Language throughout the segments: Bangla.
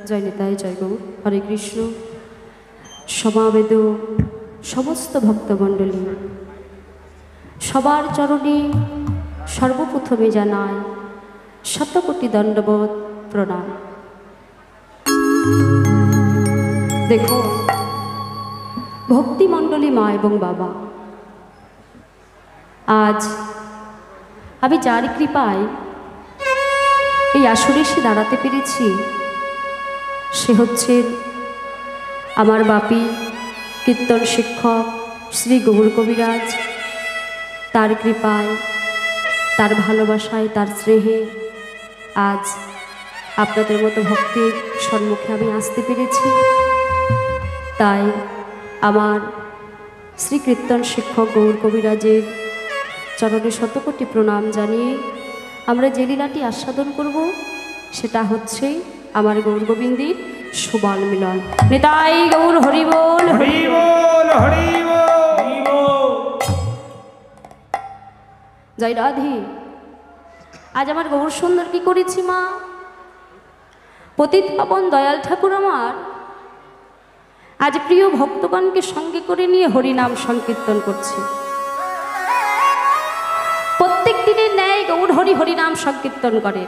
জয় নিতাই জয় গৌর হরে কৃষ্ণ। সমাবেদ সমস্ত ভক্তমণ্ডলী সবার চরণে সর্বপ্রথমে জানায় শতকোটি দণ্ডবত প্রণাম। দেখো ভক্তিমণ্ডলী মা এবং বাবা, আজ আমি যার কৃপায় এই আসরে এসে দাঁড়াতে পেরেছি সে হচ্ছেন আমার বাপি কীর্তন শিক্ষক শ্রী গৌর কবিরাজ। তার কৃপায়, তার ভালোবাসায়, তার স্নেহে আজ আপনাদের মতো ভক্তির সম্মুখে আমি আসতে পেরেছি। তাই আমার শ্রী কীর্তন শিক্ষক গৌর কবিরাজের চরণে শতকোটি প্রণাম জানিয়ে আমরা যে লীলাটি আস্বাদন করব সেটা হচ্ছে আমার গৌর গোবিন্দের সুবল মিলন। নিতাই গৌর হরি বল, হরি বল, হরি বল। জয় রাধে। আজ আমার গৌর সুন্দর কি করেছি মা? পতিত পাবন দয়াল ঠাকুর আমার আজ প্রিয় ভক্তগণকে সঙ্গে করে নিয়ে হরিনাম সংকীর্তন করছে। প্রত্যেক দিনের ন্যায় গৌর হরি হরিনাম সংকীর্তন করে,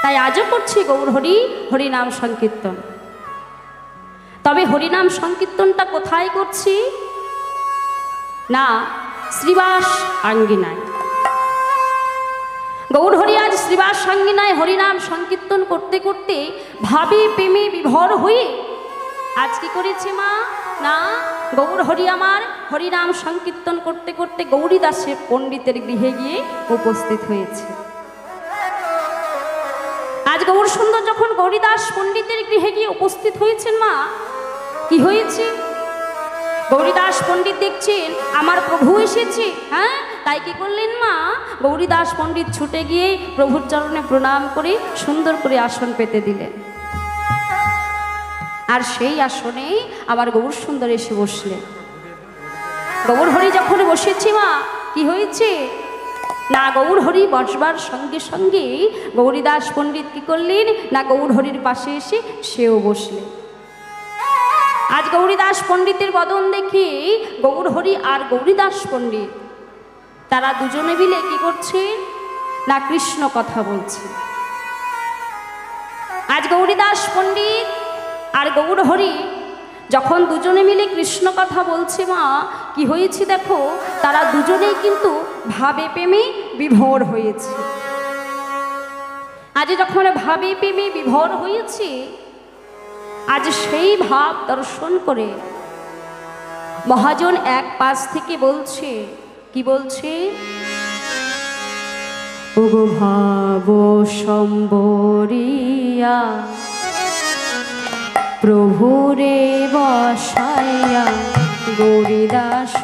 তাই আজও করছি গৌর হরি হরিনাম সংকীর্তন। তবে হরিনাম সংকীর্তনটা কোথায় করছি? না, শ্রীবাস আঙ্গিনায়। গৌর হরি আজ শ্রীবাস আঙ্গিনায় হরিনাম সংকীর্তন করতে করতে ভাবে প্রেমে বিভোর হয়ে আজ কি করেছে মা? না, গৌর হরি আমার হরিনাম সংকীর্তন করতে করতে গৌরীদাসের পণ্ডিতের গৃহে গিয়ে উপস্থিত হয়েছে। আজ গৌর সুন্দর যখন গৌরীদাস পণ্ডিতের গৃহে গিয়ে উপস্থিত হয়েছেন মা, কি হয়েছে? গৌরীদাস পণ্ডিত দেখছেন আমার প্রভু এসেছে, হ্যাঁ, তাই কি করলেন মা? গৌরীদাস পণ্ডিত ছুটে গিয়ে প্রভুর চরণে প্রণাম করে সুন্দর করে আসন পেতে দিলেন। আর সেই আসনে আমার গৌর সুন্দর এসে বসলেন। গৌর হরি যখন বসেছি মা, কি হয়েছে? না, গৌর হরি বসবার সঙ্গে সঙ্গে গৌরীদাস পণ্ডিত কি করলেন? না, গৌর হরির পাশে এসে সেও বসলেন। আজ গৌরীদাস পণ্ডিতের বদন দেখে গৌর হরি আর গৌরীদাস পণ্ডিত তারা দুজনে মিলে কি করছে? না, কৃষ্ণ কথা বলছে। আজ গৌরীদাস পণ্ডিত আর গৌর হরি যখন দুজনে মিলে কৃষ্ণ কথা বলছে মা, কি হয়েছে দেখো, তারা দুজনেই কিন্তু ভাবে প্রেমে বিভোর হয়েছে। আজ যখন ভাবে প্রেমে বিভোর হয়েছে, আজ সেই ভাব দর্শন করে মহাজন এক পাশ থেকে বলছে, কি বলছে? ওগো ভাব সম্বরিয়া প্রভুরে বসাইয়া গৌরীদাস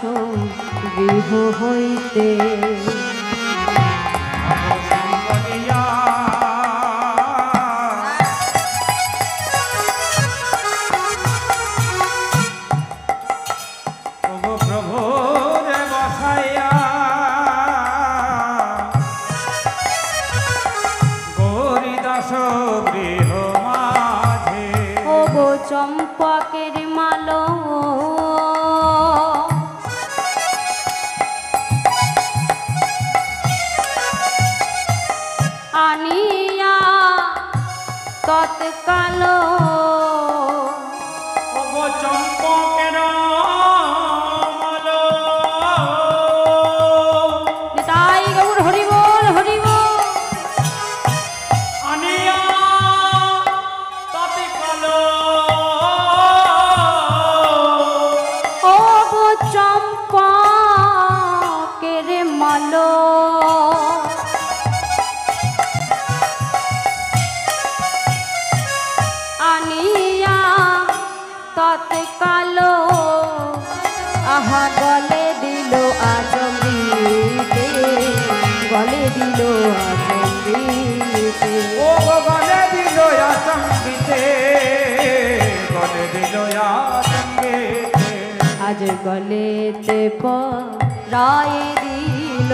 গৃহ হইতে চম্পকের মাল আনিয়া তৎকাল চম্পকের মাল। তাই গৌর হরি বল, হরি বল। আনিয়া তৎকাল চম্পকের মাল আনিয়া তৎকাল আহা গলে দিল আচম্বিতে, গলে দিল আচম্বিতে, ও গলে দিল আচম্বিতে, গলে দিল আচম্বিতে। আজ গলেতে পরায় দিল,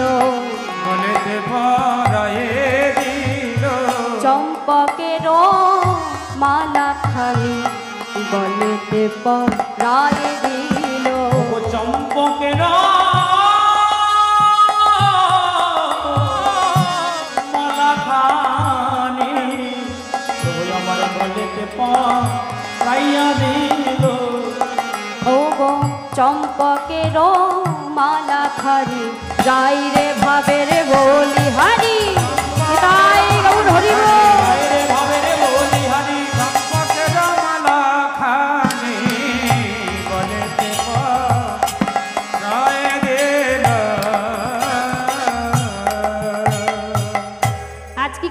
গলেতে পরায় দিল চম্পকের মালা খানি গলেতে পরায় দিল। চম্পকের মালা খানি আমার গলেতে পরাইয়া দিল। ও গো চম্পকের মালা খানি যাই রে ভাবের বলি হারি তাই গৌর হরি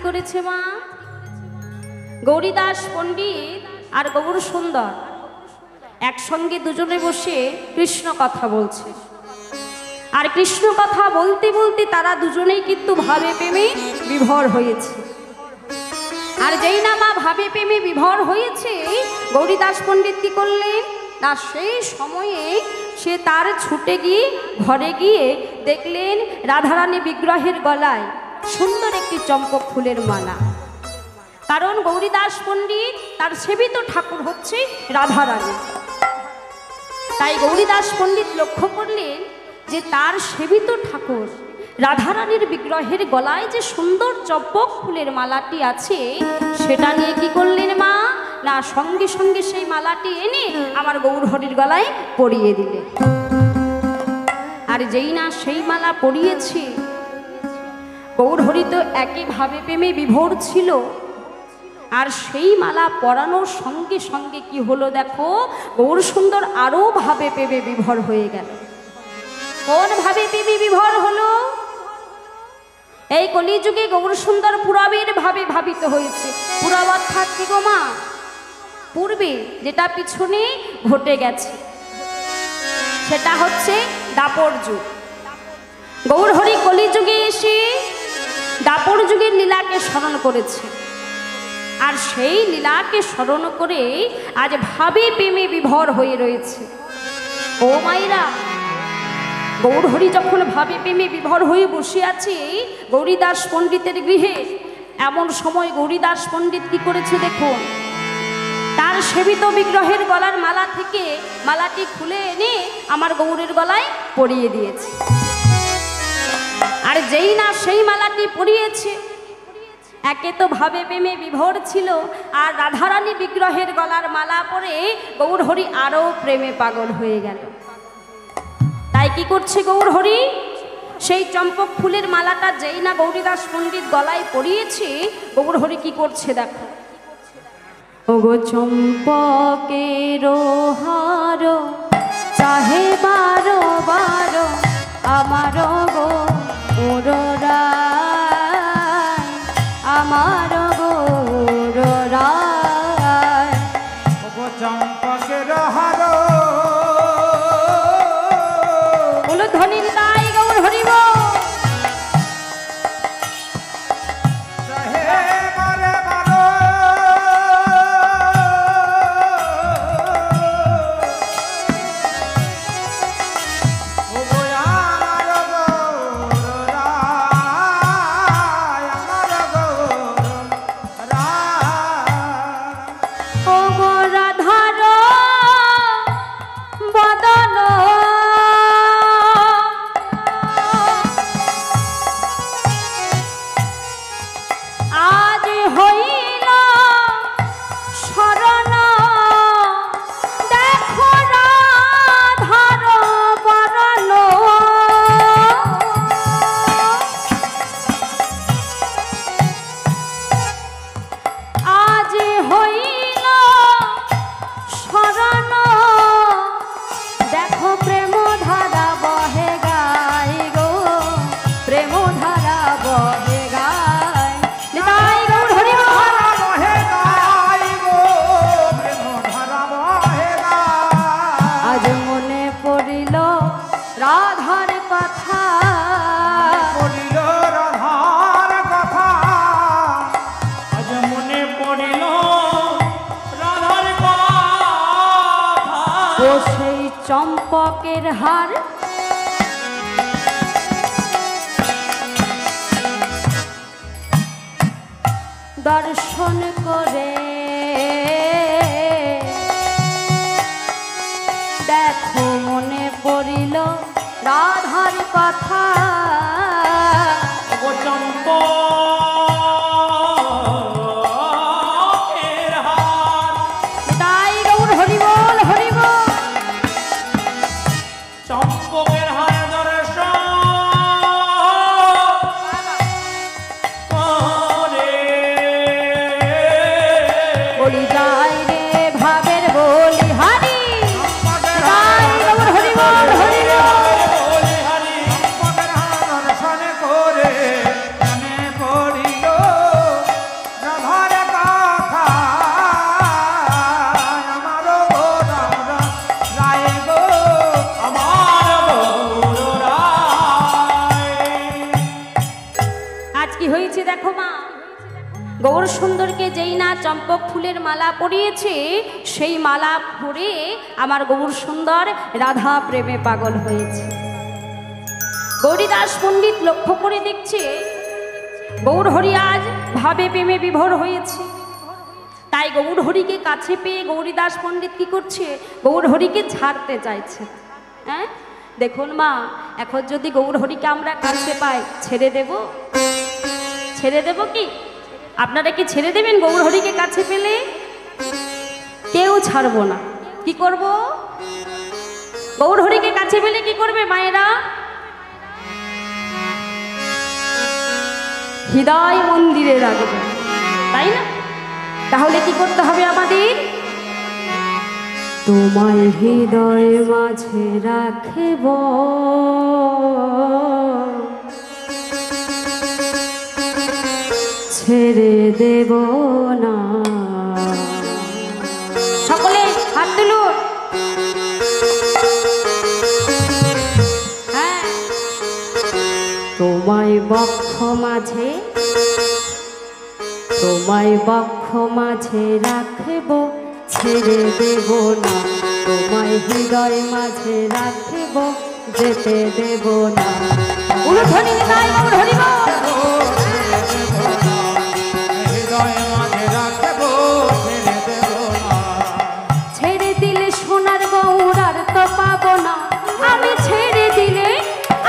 করেছে মা। গৌরীদাস পণ্ডিত আর গৌর সুন্দর একসঙ্গে দুজনে বসে কৃষ্ণ কথা বলছে। আর কৃষ্ণ কথা বলতে বলতে তারা দুজনেই কিন্তু ভাবে প্রেমে বিভোর হয়েছে। আর যেই না মা ভাবে প্রেমে বিভোর হয়েছে, গৌরীদাস পণ্ডিত কি করলেন না সেই সময়ে সে তার ছুটে গিয়ে ঘরে গিয়ে দেখলেন রাধারানী বিগ্রহের গলায় সুন্দর একটি চম্পক ফুলের মালা। কারণ গৌরীদাস পণ্ডিত তার সেবিত ঠাকুর হচ্ছে রাধারানী। তাই গৌরীদাস পণ্ডিত লক্ষ্য করলেন যে তার সেবিত ঠাকুর রাধারানীর বিগ্রহের গলায় যে সুন্দর চম্পক ফুলের মালাটি আছে সেটা নিয়ে কি করলেন মা না সঙ্গে সঙ্গে সেই মালাটি এনে আমার গৌরহরির গলায় পরিয়ে দিলেন। আর যেই না সেই মালা পরিয়েছে, গৌরহরি তো একইভাবে প্রেমে বিভোর ছিল। আর সেই মালা পরানোর সঙ্গে সঙ্গে কি হলো দেখো, গৌর সুন্দর আরো ভাবে প্রেমে বিভোর হয়ে গেল। কোন ভাবে প্রেমে বিভোর হলো? এই কলিযুগে গৌর সুন্দর পুরাবের ভাবে ভাবিত হয়েছে। পুরাব অর্থাৎ কি গো মা? পূর্বে যেটা পিছনে ঘটে গেছে, সেটা হচ্ছে দাপর যুগ। গৌরহরি কলিযুগে এসে দাপর যুগের লীলাকে স্মরণ করেছে। আর সেই লীলাকে স্মরণ করে আজ ভাবে প্রেমে বিভোর হয়ে রয়েছে। ও মাইরা, গৌরহরি যখন ভাবে প্রেমে বিভোর হয়ে বসে আছে গৌরীদাস পণ্ডিতের গৃহে, এমন সময় গৌরীদাস পণ্ডিত কি করেছে দেখুন, তার সেবিত বিগ্রহের গলার মালা থেকে মালাটি খুলে এনে আমার গৌরের গলায় পরিয়ে দিয়েছে। আর যেই না সেই মালাটি পরিয়েছে, একে তো ভাবে প্রেমে বিভোর ছিল, আর রাধারানী বিগ্রহের গলার মালা পরে গৌরহরি আরো প্রেমে পাগল হয়ে গেল। তাই কি করছে গৌরহরি, সেই চম্পক ফুলের মালাটা যেই না গৌরীদাস পণ্ডিত গলায় পরিয়েছে, গৌরহরি কি করছে দেখো, ওগো চম্পকের হার চাহে বারো বারো আমার গো ওরা আমার গৌরা চম্পকের হার বলো ধনির তাই গৌর হরিব চম্পকের হার দর্শন করে দেখো মনে পড়িল রাধার কথা, ও চম্পকের হার, তাই গৌর হরি বল হরি বল। চম্পকের হার দর্শন করে বলি যাই রে ভাবের বলি হারি, চম্পকের তাই গৌর হরি বল হরি বল। বলি হারি, চম্পকের হার দর্শন করে মনে পড়িল রাধার কথা, আমার গো রাম রায় গো, আমার গৌর রায়। আজ কি হয়েছে দেখো মা, গৌর সুন্দরকে যেই না চম্পক ফুলের মালা পরিয়েছে, সেই মালা পরে আমার গৌর সুন্দর রাধা প্রেমে পাগল হয়েছে। গৌরীদাস পণ্ডিত লক্ষ্য করে দেখছে গৌর হরি আজ ভাবে প্রেমে বিভোর হয়েছে। তাই গৌর হরিকে কাছে পেয়ে গৌরীদাস পণ্ডিত কি করছে, গৌর হরিকে ছাড়তে চাইছে। হ্যাঁ দেখুন মা, এখন যদি গৌর হরিকে আমরা কাছে পাই, ছেড়ে দেব? ছেড়ে দেব কি? আপনারা কি ছেড়ে দেবেন গৌর হরিকে কাছে পেলে? কেউ ছাড়বো না। কি করব? গৌর হরিকে কাছে পেলে কি করবে মায়েরা? হৃদয় মন্দিরে রাখবে, তাই না? তাহলে কি করতে হবে আমাদের? তোমায় হৃদয় মাঝে রাখব, ছেড়ে দেব না। সকলে হাত তুলুন। হ্যাঁ, তোমায় বক্ষ মাঝে, তোমায় বক্ষ মাঝে রাখব, ছেড়ে দেব না। তোমায় হৃদয় মাঝে রাখব, যেতে দেব না। উলুধ্বনি নিতাই গৌর হরি বল। হৃদয় মাঝে রাখবো, ছেড়ে দেব না। ছেড়ে দিলে সোনার গৌর আর তো পাবো না। আমি ছেড়ে দিলে,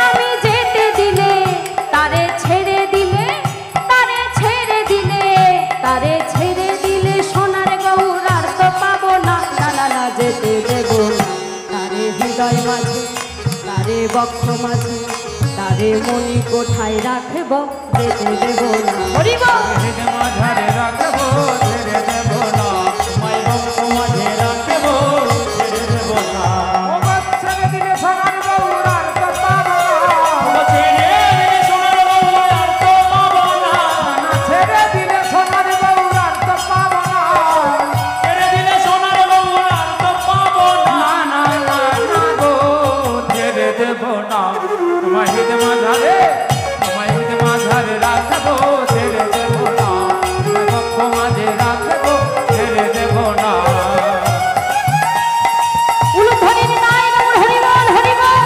আমি যেতে দিলে, তারে ছেড়ে দিলে, তারে ছেড়ে দিলে, তারে ছেড়ে দিলে সোনার গৌর আর তো পাবো না। না না না, যেতে দেব না। তারে হৃদয় মাঝে, তারে বক্ষ মাঝে, তারে মনি কোঠায় রাখব, যেতে দেব না। হরি বল। হৃদয় মাঝে রাখবো, ছেড়ে দেব না। তোমায় বক্ষ মাঝে রাখবো, ছেড়ে দেব না। ও ছেড়ে দিলে সোনার গৌর আর তো পাবো না। ও ছেড়ে দিলে সোনার গৌর আর তো পাবো না। ছেড়ে দিলে সোনার গৌর আর তো পাবো না। ছেড়ে দিলে সোনার গৌর আর তো পাবো না। না না না গো, ছেড়ে দেব না। তোমায় হৃদয় মাঝে, তোমায় হৃদয় মাঝে রাখবো, ছেড়ে দেব না। তোমায় বক্ষ মাঝে রাখবো, ছেড়ে দেব না। উলুধ্বনি নিতাই গৌর হরি বল হরি বল।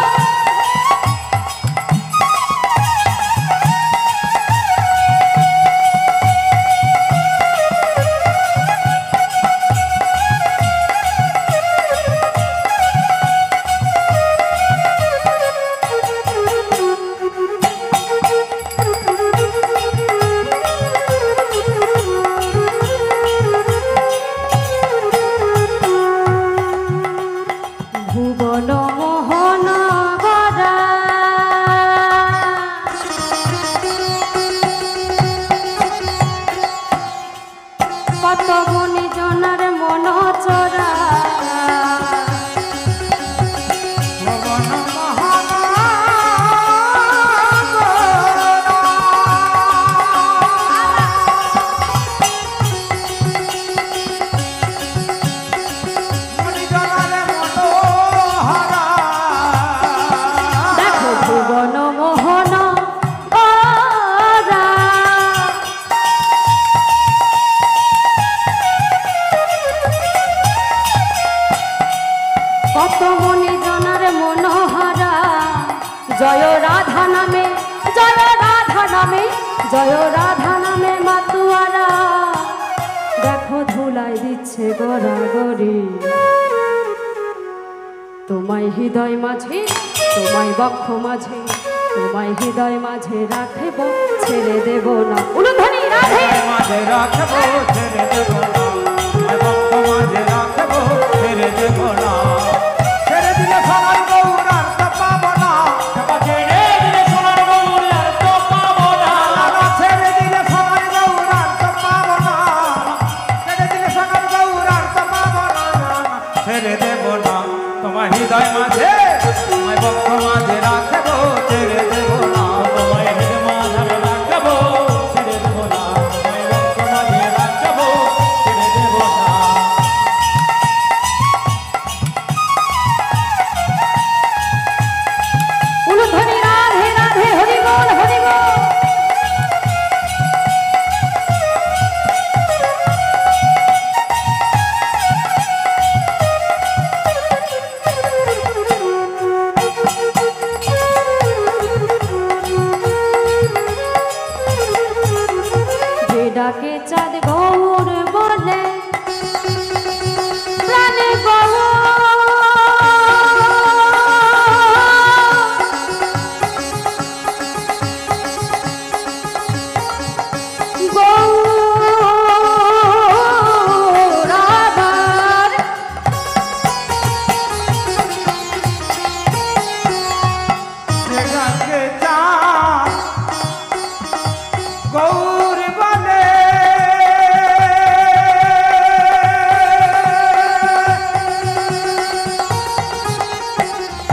ভুবন মোহন গড়া, কত গুণী জনার মন চরা। ভুবন মোহন মণিজনারে মনোহরা। দেখো ভুবন মোহন গড়া, কত মনি জনার মনোহরা। জয় রাধা নামে, জয় রাধা নামে, জয় রাধা নামে মাতুয়ারা। দেখো দেখো ধুলাই দিচ্ছে গড়াগড়ি, তোমায় হৃদয় মাঝে, তোমায় বক্ষ মাঝে, তোমায় হৃদয় মাঝে রাখব, ছেড়ে দেব না। উলুধ্বনি রাধে। মাঝে রাখবো ছেড়ে দেব না, বক্ষ মাঝে রাখবো ছেড়ে দেব না। ছেড়ে দিলে সোনার গৌর আর তো পাবো না, ছেড়ে দিলে সোনার গৌর আর তো পাবো না। ছেড়ে দিলে সোনার গৌর আর তো পাবো না, ছেড়ে দিলে সোনার গৌর আর তো পাবো না। ছেড়ে দেব না, তোমার হৃদয় মাঝে, তোমায় বক্ষ মাঝে রাখবো ছেড়ে দেব না। তোমায় হৃদয় মাঝে রাখবো ছেড়ে দেব না, তোমায় বক্ষ মাঝে রাখবো ছেড়ে দেব না। উলুধ্বনি রাধে রাধে, হরি বল হরি বল। যে ডাকে চাঁদ গৌর বলে, প্রাণে গৌরাবার যেটাকে চাঁদ গৌর বলে,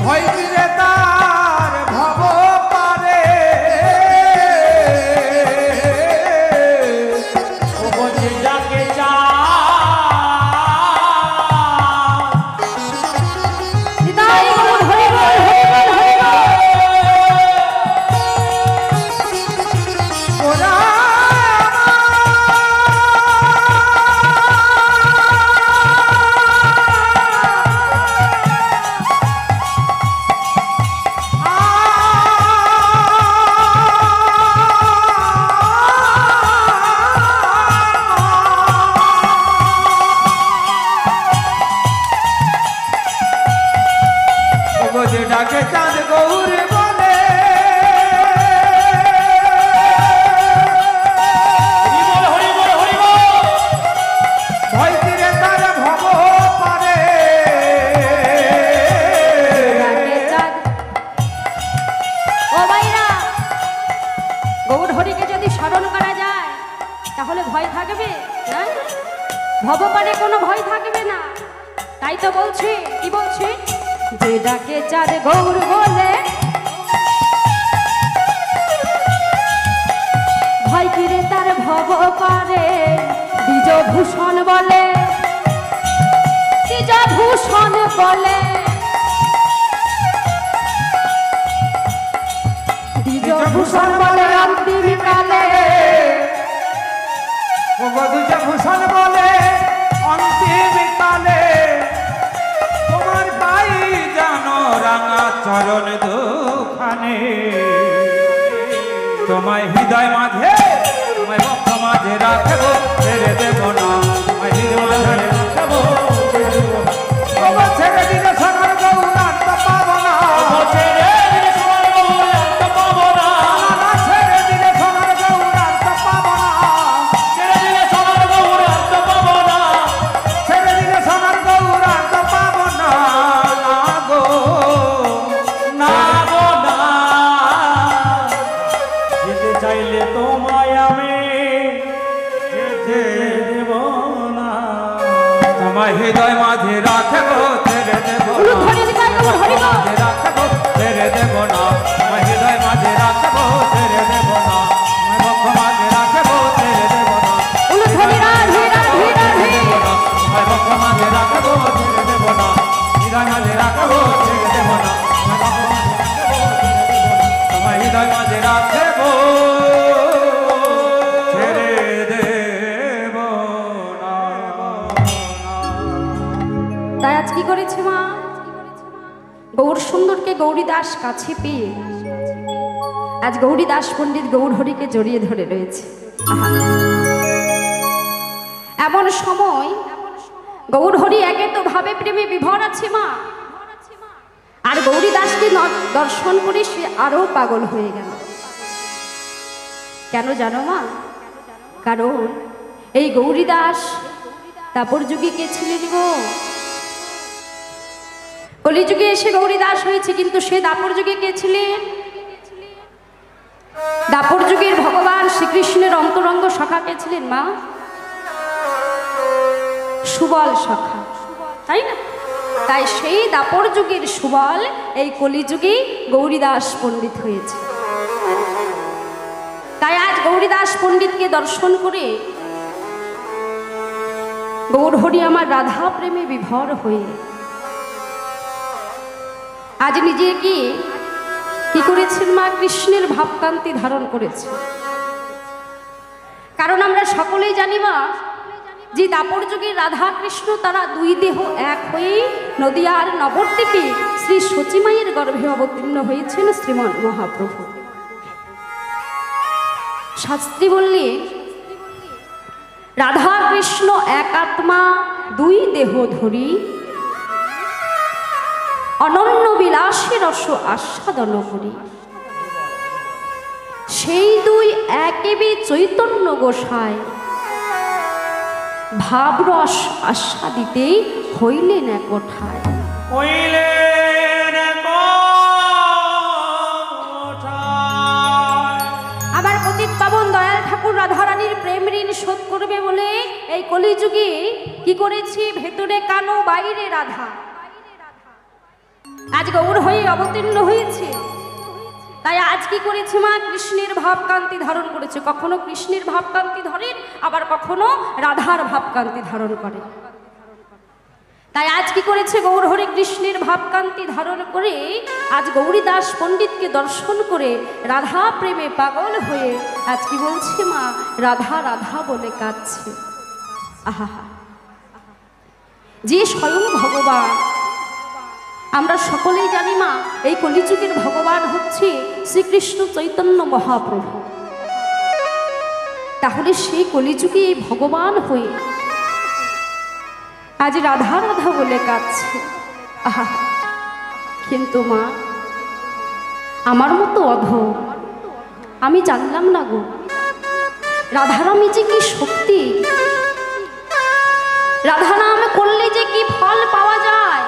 ভয় ফিরে তার ভব পারে। ও যেটাকে চাঁদ হৃদয় গৌর হরি বল হরি বল হরি বল। ওরা যেটাকে চাঁদ গৌর বলে, ভয় তীরে তার ভব পারে। ডাকে চাঁদ। ও ভাইরা, গৌর হরিকে যদি স্মরণ করা যায় তাহলে ভয় থাকবে না? ভবপারে কোনো ভয় থাকবে না। তাই তো বলছে, কি বলছে? যে ডাকে চাঁদ গৌর বলে, ভয় কিরে তার ভব পারে। দ্বিজ ভূষণ বলে, দ্বিজ ভূষণ বলে, দ্বিজ ভূষণ বলে অন্তিম কালে। ও দ্বিজ ভূষণ বলে অন্তিম কালে, তোমার পাই জানো রাঙা চরণ দুখানে। তোমায় হৃদয় মাঝে, তোমায় বক্ষ মাঝে রাখবো ছেড়ে দেব না, তোমায় হৃদয় মাঝে রাখবো ছেড়ে দেব না। তোমার ছেড়ে দিলে সোনার গৌর আর তো পাবো না, ছেড়ে দিলে সোনার গৌর আর তো পাবো না। ছেড়ে দিলে সোনার গৌর আর তো পাবো না, ছেড়ে দিলে সোনার গৌর আর তো পাবো না, ছেড়ে দিলে সোনার গৌর আর তো পাবো না। না গো, না গো না, যেতে চাইলে তোমায় আমি যেতে দেব না। তোমায় হৃদয় মাঝে রাখবো ছেড়ে দেব না, উলুধ্বনি হৃদয় গৌর হরি বল। মাঝে রাখবো ছেড়ে দেব না। তোমায় হৃদয় মাঝে রাখবো ছেড়ে দেব না, তোমায় বক্ষ মাঝে রাখবো ছেড়ে দেব না। উলুধ্বনি রাধে রাধে রাধে। তোমায় বক্ষ মাঝে রাখবো ছেড়ে দেব না, হৃদয় মাঝে রাখবো ছেড়ে দেব না, তোমায় হৃদয় মাঝে রাখবো ছেড়ে দেব না। তাই আজ কি করেছে মা? গৌর সুন্দরকে গৌরীদাস কাছে পেয়ে আজ গৌরীদাস পণ্ডিত গৌর হরিকে জড়িয়ে ধরে রয়েছে। আহা! এমন সময় গৌর হরি একে তো ভাবে প্রেমে বিভোর আছে মা, আর গৌরী দাসকে দর্শন করে সে আরো পাগল হয়ে গেল। কেন জানো মা? কারণ এই গৌরী দাস তারপর যুগে কে ছিলেন গো? কলিযুগে এসে গৌরী দাস হয়েছে, কিন্তু সে দাপর যুগে কে ছিলেন? দাপর যুগের ভগবান শ্রীকৃষ্ণের অন্তরঙ্গ সখা কে ছিলেন মা? সুবল সখা, তাই না? তাই সেই দাপর যুগের সুবল এই কলিযুগে গৌরীদাস পণ্ডিত হয়েছে। তাই আজ গৌরীদাস পণ্ডিতকে দর্শন করে গৌর হরি আমার রাধা প্রেমে বিভোর হয়ে আজ নিজেকে কি করেছেন মা? কৃষ্ণের ভাবকান্তি ধারণ করেছে। কারণ আমরা সকলেই জানি মা, যে দাপর যুগের রাধা কৃষ্ণ তারা দুই দেহ এক হয়ে নদিয়ার নবদ্বীপে শ্রী সচিমায়ের গর্ভে অবতীর্ণ হয়েছেন শ্রীমন মহাপ্রভু। শাস্ত্রী বললে রাধা কৃষ্ণ এক আত্মা দুই দেহ ধরি, অনন্য বিলাসী রস আস্বাদন করি। সেই দুই একেবে চৈতন্য গোসাই, ভাবরস আস্বাদিতে হইলেন এক কোঠায়। আবার পতিত পাবন দয়াল ঠাকুর রাধারানীর প্রেম ঋণ শোধ করবে বলে এই কলিযুগে কি করেছি? ভেতরে কানো বাইরে রাধা, আজ গৌর হয়ে অবতীর্ণ হয়েছে। তাই আজ কি করেছে মা? কৃষ্ণের ভাবকান্তি ধারণ করেছে। কখনো কৃষ্ণের ভাবকান্তি ধরেন, আবার কখনো রাধার ভাবকান্তি ধারণ করে। তাই আজ কি করেছে? গৌর হরি কৃষ্ণের ভাবকান্তি ধারণ করে আজ গৌরীদাস পণ্ডিতকে দর্শন করে রাধা প্রেমে পাগল হয়ে আজ কি বলছে মা? রাধা রাধা বলে কাঁদছে। আহা, যে স্বয়ং ভগবান, আমরা সকলেই জানি মা, এই কলিযুগের ভগবান হচ্ছে শ্রীকৃষ্ণ চৈতন্য মহাপ্রভু। তাহলে সেই কলিযুগে এই ভগবান হয়ে আজ রাধা রাধা বলে কাঁদছে। আহা, কিন্তু মা, আমার মতো অধম আমি জানলাম না গো, রাধারামী যে কি শক্তি, রাধা নাম করলে যে কি ফল পাওয়া যায়,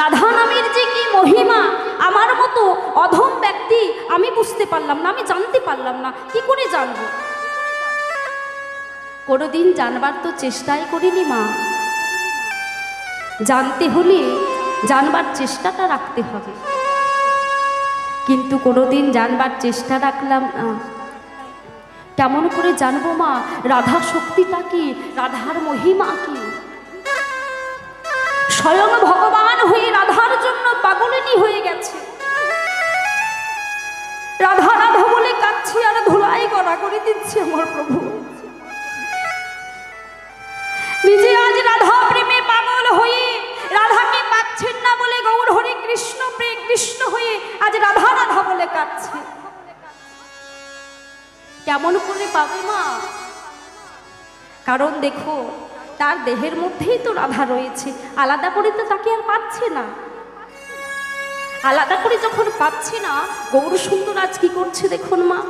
রাধা নামের যে কি মহিমা, আমার মতো অধম ব্যক্তি আমি বুঝতে পারলাম না, আমি জানতে পারলাম না। কি করে জানবো? কোনোদিন জানবার তো চেষ্টাই করিনি মা। জানতে হলে জানবার চেষ্টাটা রাখতে হবে, কিন্তু কোনোদিন জানবার চেষ্টা রাখলাম না। কেমন করে জানবো মা রাধা শক্তিটা কি, রাধার মহিমা কি? স্বয়ং ভগবান হয়ে রাধার জন্য পাগলিনী হয়ে গেছে। রাধা রাধা বলে কাঁদছি আর ধুলাই গড়া করে দিচ্ছে আমার প্রভু। নিজে আজ রাধা প্রেমে পাগল হয়ে রাধাকে পাচ্ছেন না বলে গৌর হরি কৃষ্ণ প্রেম কৃষ্ণ হয়ে আজ রাধা রাধা বলে কাঁদছে। কেমন করে পাবে মা? কারণ দেখো, তার দেহের মধ্যেই তো রাধা রয়েছে, আলাদা করে তো তাকে আর পাচ্ছে না। আলাদা করে যখন পাচ্ছে না, গৌর সুন্দর আজ কি করছে দেখুন মা।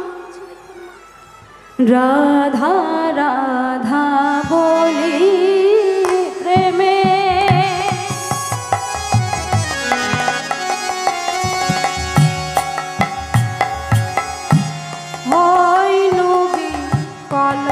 রাধা রাধা বলে প্রেমে হয় নবী কল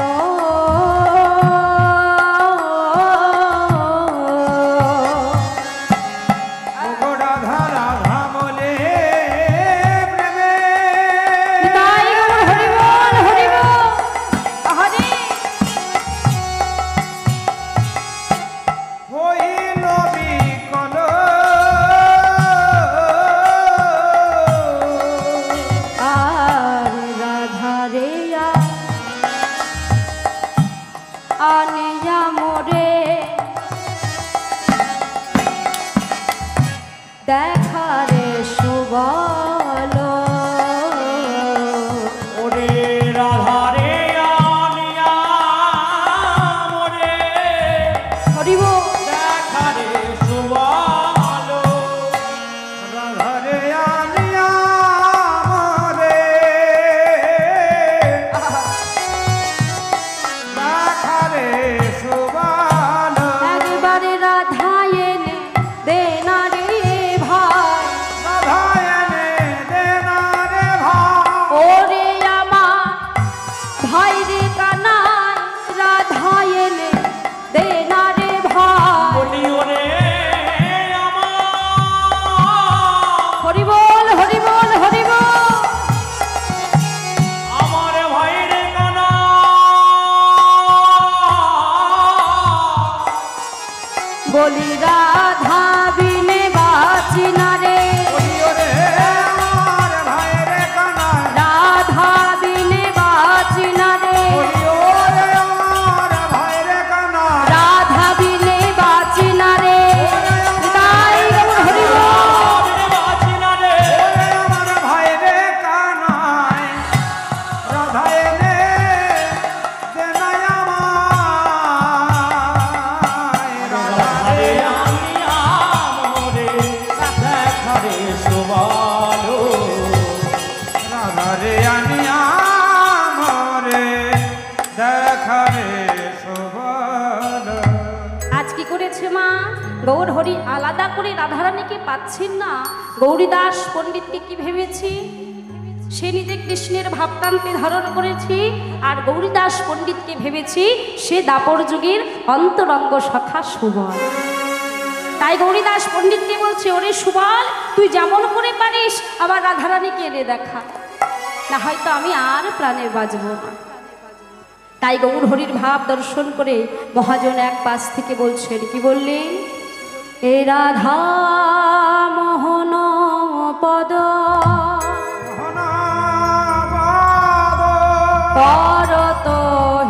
করে রাধারানীকে পাচ্ছেন না, গৌরীদাস পণ্ডিতকে কি ভেবেছি, সে নিজে কৃষ্ণের ভাবপ্রান্তে ধারণ করেছে, আর গৌরীদাস পণ্ডিতকে ভেবেছি সে দাপর যুগের অন্তরঙ্গ সখা সুবল। তাই গৌরীদাস পণ্ডিতকে বলছে, ওরে সুবল, তুই যেমন করে পারিস আবার রাধারানীকে এনে দেখা, না হয়তো আমি আর প্রাণে বাঁচব না। তাই গৌর হরির ভাব দর্শন করে মহাজন এক পাশ থেকে বলছেন, কি বললেন, এ রাধা মোহন পদ করত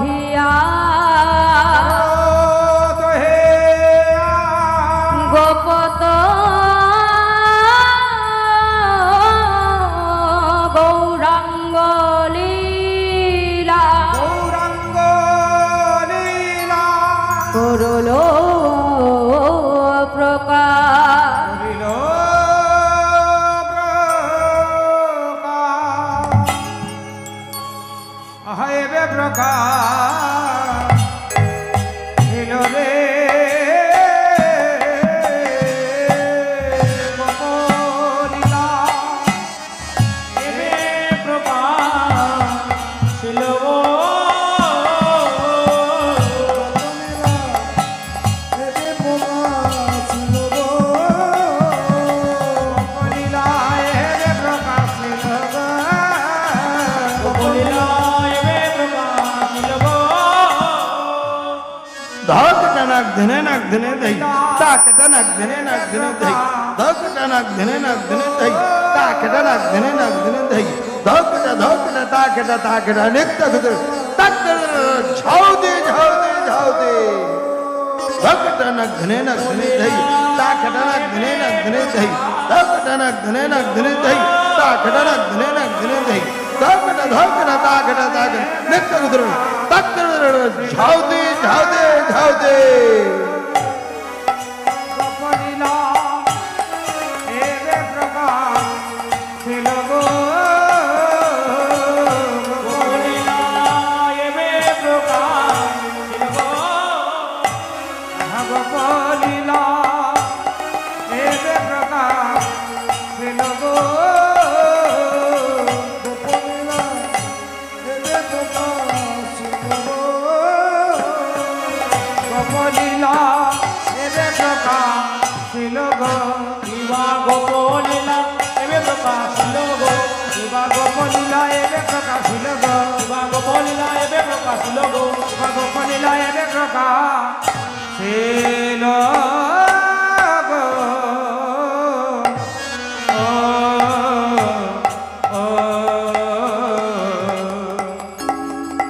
হিয়া গোপত গৌরাঙ্গ লীলা করল প্রকাশ। धने नाक धने दही ताकता नाक धने दही धकटा नाक धने दही ताकता नाक धने दही धकटा ताकता निकता गुदर ताकता झाव दे धकटा नाक धने दही ताकता नाक धने दही धकटा नाक धने दही ताकता नाक धने दही धकटा ताकता निकता गुदर ताकता झाव दे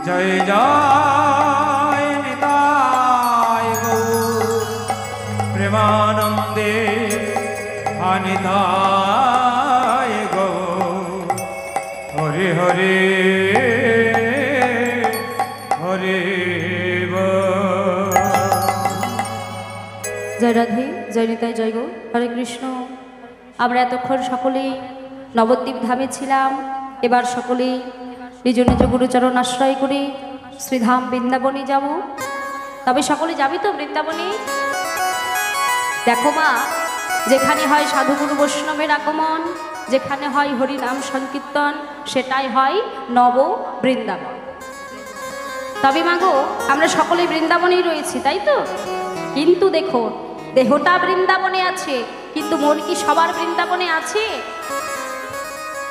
जय जय निताय गौर प्रेमानंदे अनिताय गौर हरे हरे हरे জয় রাধে, জয় নিতাই, জয় গো, হরে কৃষ্ণ। আমরা এতক্ষণ সকলেই নবদ্বীপ ধামে ছিলাম, এবার সকলেই নিজ নিজ গুরুচরণ আশ্রয় করে শ্রীধাম বৃন্দাবনে যাব। তবে সকলে যাবি তো বৃন্দাবনে? দেখো মা, যেখানে হয় সাধুগুরু বৈষ্ণবের আগমন, যেখানে হয় হরিনাম সংকীর্তন, সেটাই হয় নব বৃন্দাবন। তবে মা গো, আমরা সকলেই বৃন্দাবনেই রয়েছি, তাই তো? কিন্তু দেখো, দেহটা বৃন্দাবনে আছে, কিন্তু মন কি সবার বৃন্দাবনে আছে?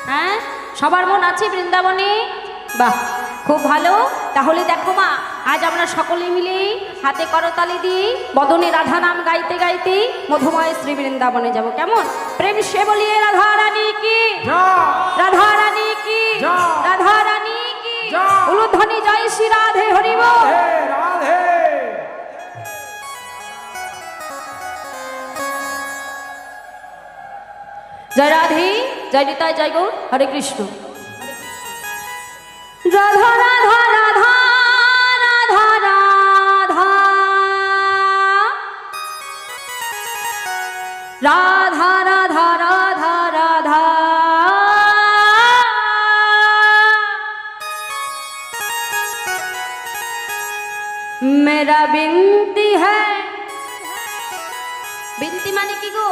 হ্যাঁ, সবার মন আছে বৃন্দাবনে? বাহ, খুব ভালো। তাহলে দেখো মা, আজ আমরা সকলে মিলে হাতে করতালি দিয়ে বদনে রাধা নাম গাইতে গাইতে মধুময় শ্রী বৃন্দাবনে যাব। কেমন? প্রেম সে বলিয়ে রাধা রানী কি, রাধা রানী কি, রাধা রানী কি, উলুধ্বনি জয় শ্রী রাধে হরি বল। জয় রাধে, জয় নিতাই, জয় গৌর, হরে কৃষ্ণ। রাধা রাধা রাধা রাধা রাধা রাধা রাধা রাধা রাধা मेरा बिनती है বিনতি মানে কি গো?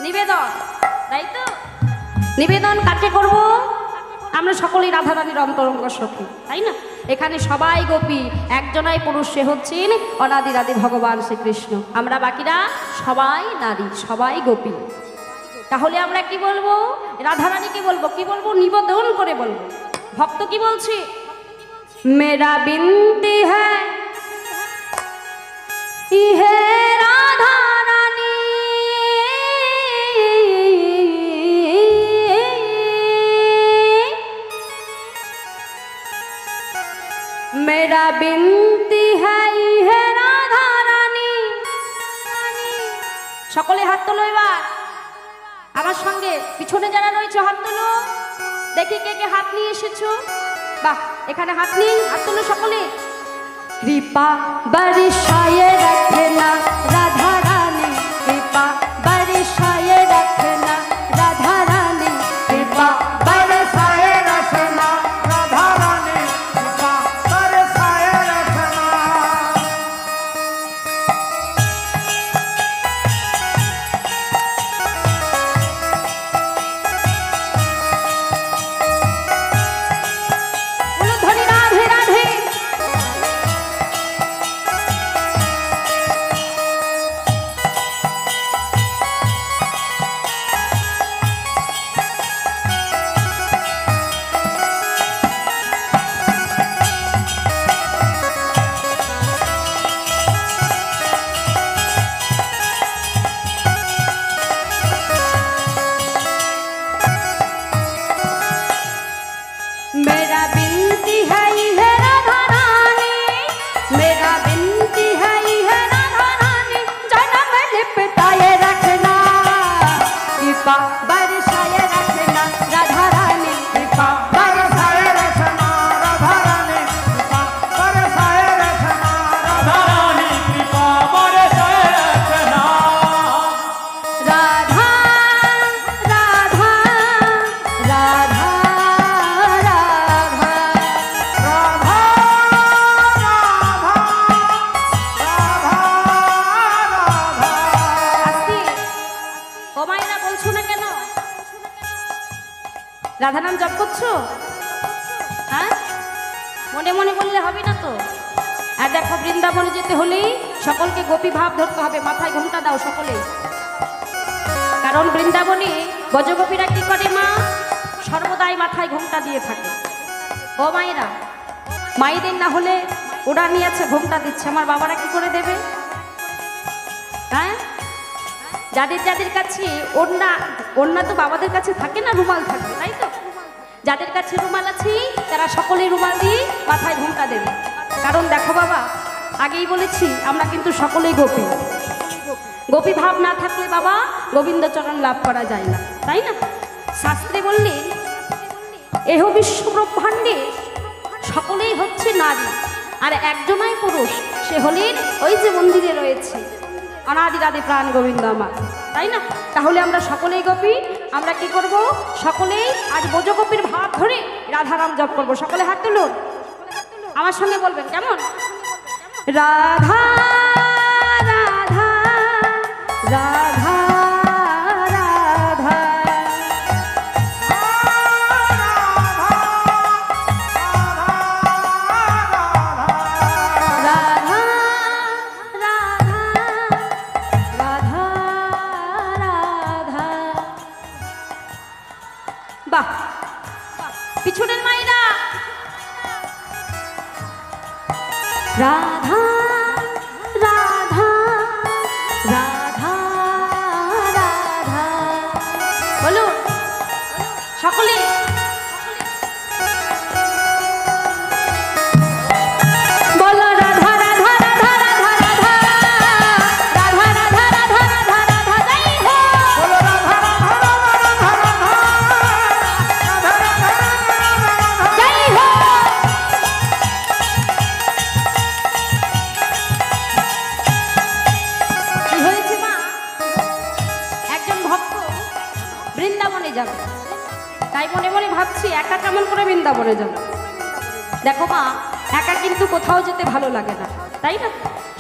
নিবেদন, তাই তো? নিবেদন কাকে করব? আমরা সকলেই রাধারানীর অন্তরঙ্গ সখী, তাই না? এখানে সবাই গোপী, একজনাই পুরুষ, সে হচ্ছেন অনাদিরাদি ভগবান শ্রীকৃষ্ণ। আমরা বাকিরা সবাই নারী, সবাই গোপী। তাহলে আমরা কি বলবো? রাধারানীকে বলবো, কি বলবো? নিবেদন করে বলবো। ভক্ত কি বলছে? মেরা বিনতি হ্যায় ইহে রাধা রানী, मेरा बिनती है इहे राधा रानी। সকলে হাত তোলো এবার আমার সঙ্গে, পিছনে যারা রয়েছে হাত তোলো, দেখি কে কে হাত নিয়ে এসেছো। বাহ, এখানে হাত নিয়ে হাত তোলো সকলে। কৃপা বর্ষায়ে রাখনা রাধা রানী, কৃপা বর্ষায়ে রাখনা রাধা রানী, কৃপা बरसाए रचना राधा रानी, कृपा बरसाए रचना। উলুধ্বনি রাধে রাধে। मेरा बिनती है इहे राधा रानी, मेरा बिनती है इहे राधा रानी, जन्म लिपटाए रखना, कृपा बरसाए रखना राधा रानी, कृपा बरसाए रचना राधा रानी, कृपा बरसाए रचना राधा रानी, कृपा बरसाए रचना। राधा राधा राधा রাধা নাম জপ করছো? হ্যাঁ, মনে মনে বললে হবে না তো। আর দেখো, বৃন্দাবনে যেতে হলেই সকলকে গোপী ভাব ধরতে হবে। মাথায় ঘোমটা দাও সকলে, কারণ বৃন্দাবনে ব্রজগোপীরা কি করে মা? সর্বদাই মাথায় ঘোমটা দিয়ে থাকে। ও মায়েরা, মায়েদের না হলে ওরা নিয়ে আছে ঘোমটা দিচ্ছে, আমার বাবারা কি করে দেবে? হ্যাঁ, যাদের যাদের কাছে ওড়না, ওড়না তো বাবাদের কাছে থাকে না, রুমাল থাকে, তাই তো? যাদের কাছে রুমাল আছে তারা সকলেই রুমাল দিয়ে মাথায় ঘোমটা দেবে। কারণ দেখো বাবা, আগেই বলেছি আমরা কিন্তু সকলেই গোপী। গোপী ভাব না থাকলে বাবা গোবিন্দচরণ লাভ করা যায় না, তাই না? শাস্ত্রে বললেন এহ বিশ্ব ব্রহ্মাণ্ডে সকলেই হচ্ছে নারী, আর একজনাই পুরুষ, সে হলেন ওই যে মন্দিরে রয়েছে অনাদিরাদি প্রাণ গোবিন্দ আমার, তাই না? তাহলে আমরা সকলেই গোপী। আমরা কি করব? সকলেই আজ ব্রজগোপীর ভাব ধরে রাধারাম জপ করব। সকলে হাত তুলুন, আমার সঙ্গে বলবেন কেমন? রাধা রাধা রাধা রাধা রাধা রাধা রাধা রাধা। বাহ, পিছনের মাইরা রাধা রাধা রাধা রাধা বলুন সকলে। বলো রাধা রাধা রাধা রাধা রাধা রাধা রাধা রাধা রাধা রাধা জয় হো। बोलो राधा राधा राधा राधा राधा राधा राधा। জয় হো। কি হয়েছে মা? একজন ভক্ত বৃন্দাবনে যাবে, তাই মনে মনে ভাবছি একা কেমন করে বৃন্দাবনে যাব। দেখো মা, একা কিন্তু কোথাও যেতে ভালো লাগে না, তাই না?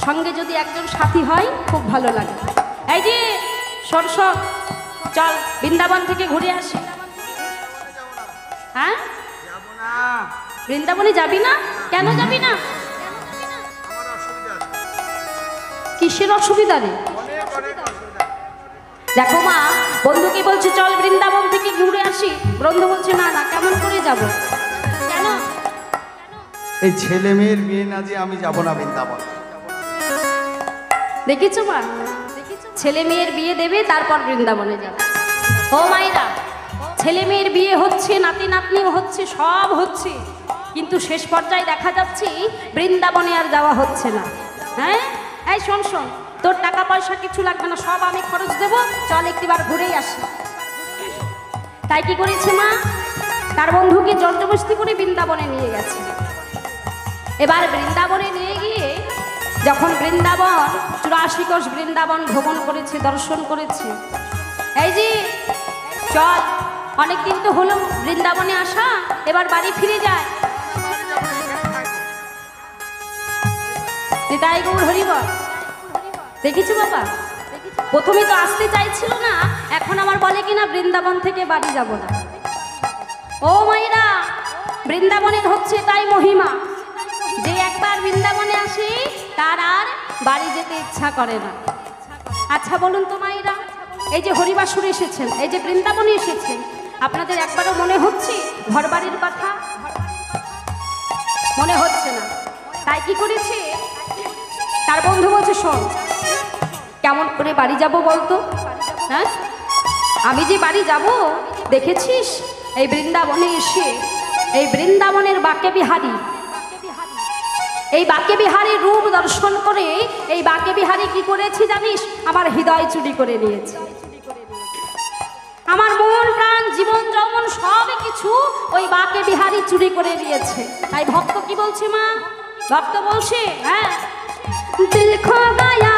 সঙ্গে যদি একজন সাথী হয় খুব ভালো লাগে। এই যে সরস, চল বৃন্দাবন থেকে ঘুরে আসি। হ্যাঁ, বৃন্দাবনে যাবি না? কেন যাবি না? কিসের অসুবিধা রে? দেখো মা, বন্ধুকে বলছে চল বৃন্দাবন থেকে ঘুরে আসি, বন্ধু বলছে না না, কেমন করে যাব? কেন? এই ছেলে মেয়ের বিয়ে না দিয়ে আমি যাব না বৃন্দাবন। দেখেছো মা, ছেলে মেয়ের বিয়ে দেবে তারপর বৃন্দাবনে যাবে। ও মাইরা, ছেলে মেয়ের বিয়ে হচ্ছে, নাতি নাতনিও হচ্ছে, সব হচ্ছে, কিন্তু শেষ পর্যায়ে দেখা যাচ্ছে বৃন্দাবনে আর যাওয়া হচ্ছে না। হ্যাঁ, এই শোন শোন, তোর টাকা পয়সা কিছু লাগবে না, সব আমি খরচ দেবো, চল একটিবার ঘুরেই আসি। তাই কি করেছে মা, তার বন্ধুকে জবরদস্তি করে বৃন্দাবনে নিয়ে গেছে। এবার বৃন্দাবনে নিয়ে গিয়ে যখন বৃন্দাবন 84 কোষ বৃন্দাবন ভ্রমণ করেছে, দর্শন করেছে, এই যে চল, অনেকদিন তো হলো বৃন্দাবনে আসা, এবার বাড়ি ফিরে যায়। তাই গৌর হরিবল, দেখেছো বাবা, প্রথমে তো আসতে চাইছিল না, এখন আমার বলে কিনা বৃন্দাবন থেকে বাড়ি যাব না। ও মাইরা, বৃন্দাবনের হচ্ছে তাই মহিমা, যে একবার বৃন্দাবনে আসে তার আর বাড়ি যেতে ইচ্ছা করে না। আচ্ছা বলুন তো মাইরা, এই যে হরিবাসুর এসেছেন, এই যে বৃন্দাবনে এসেছেন, আপনাদের একবারও মনে হচ্ছে ঘর বাড়ির কথা? মনে হচ্ছে না। তাই কি করেছে, তার বন্ধু বলছে শোন, কেমন করে বাড়ি যাব বলতো? হ্যাঁ, আমি যে বাড়ি যাব দেখেছিস, এই বৃন্দাবনে এসে এই বৃন্দাবনের বাঁকে বিহারী, এই বাঁকে বিহারীর রূপ দর্শন করে এই বাঁকে বিহারী কি করেছি জানিস? আমার হৃদয় চুরি করে নিয়েছে, আমার মন প্রাণ জীবন যৌবন সব কিছু ওই বাঁকে বিহারী চুরি করে নিয়েছে। তাই ভক্ত কি বলছে মা, ভক্ত বলছে, হ্যাঁ, দিল খো গয়া,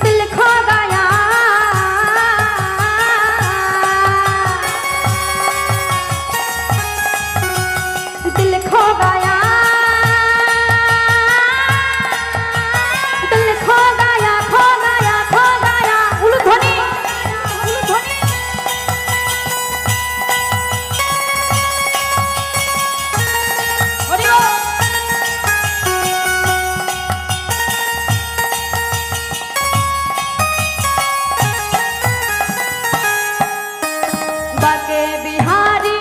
দিল খো গয়া, दिल खो गया, दिल खो गया, खो गया, खो गया। उलूध्वनि, उलूध्वनि। हरि बोल। बाके बिहारी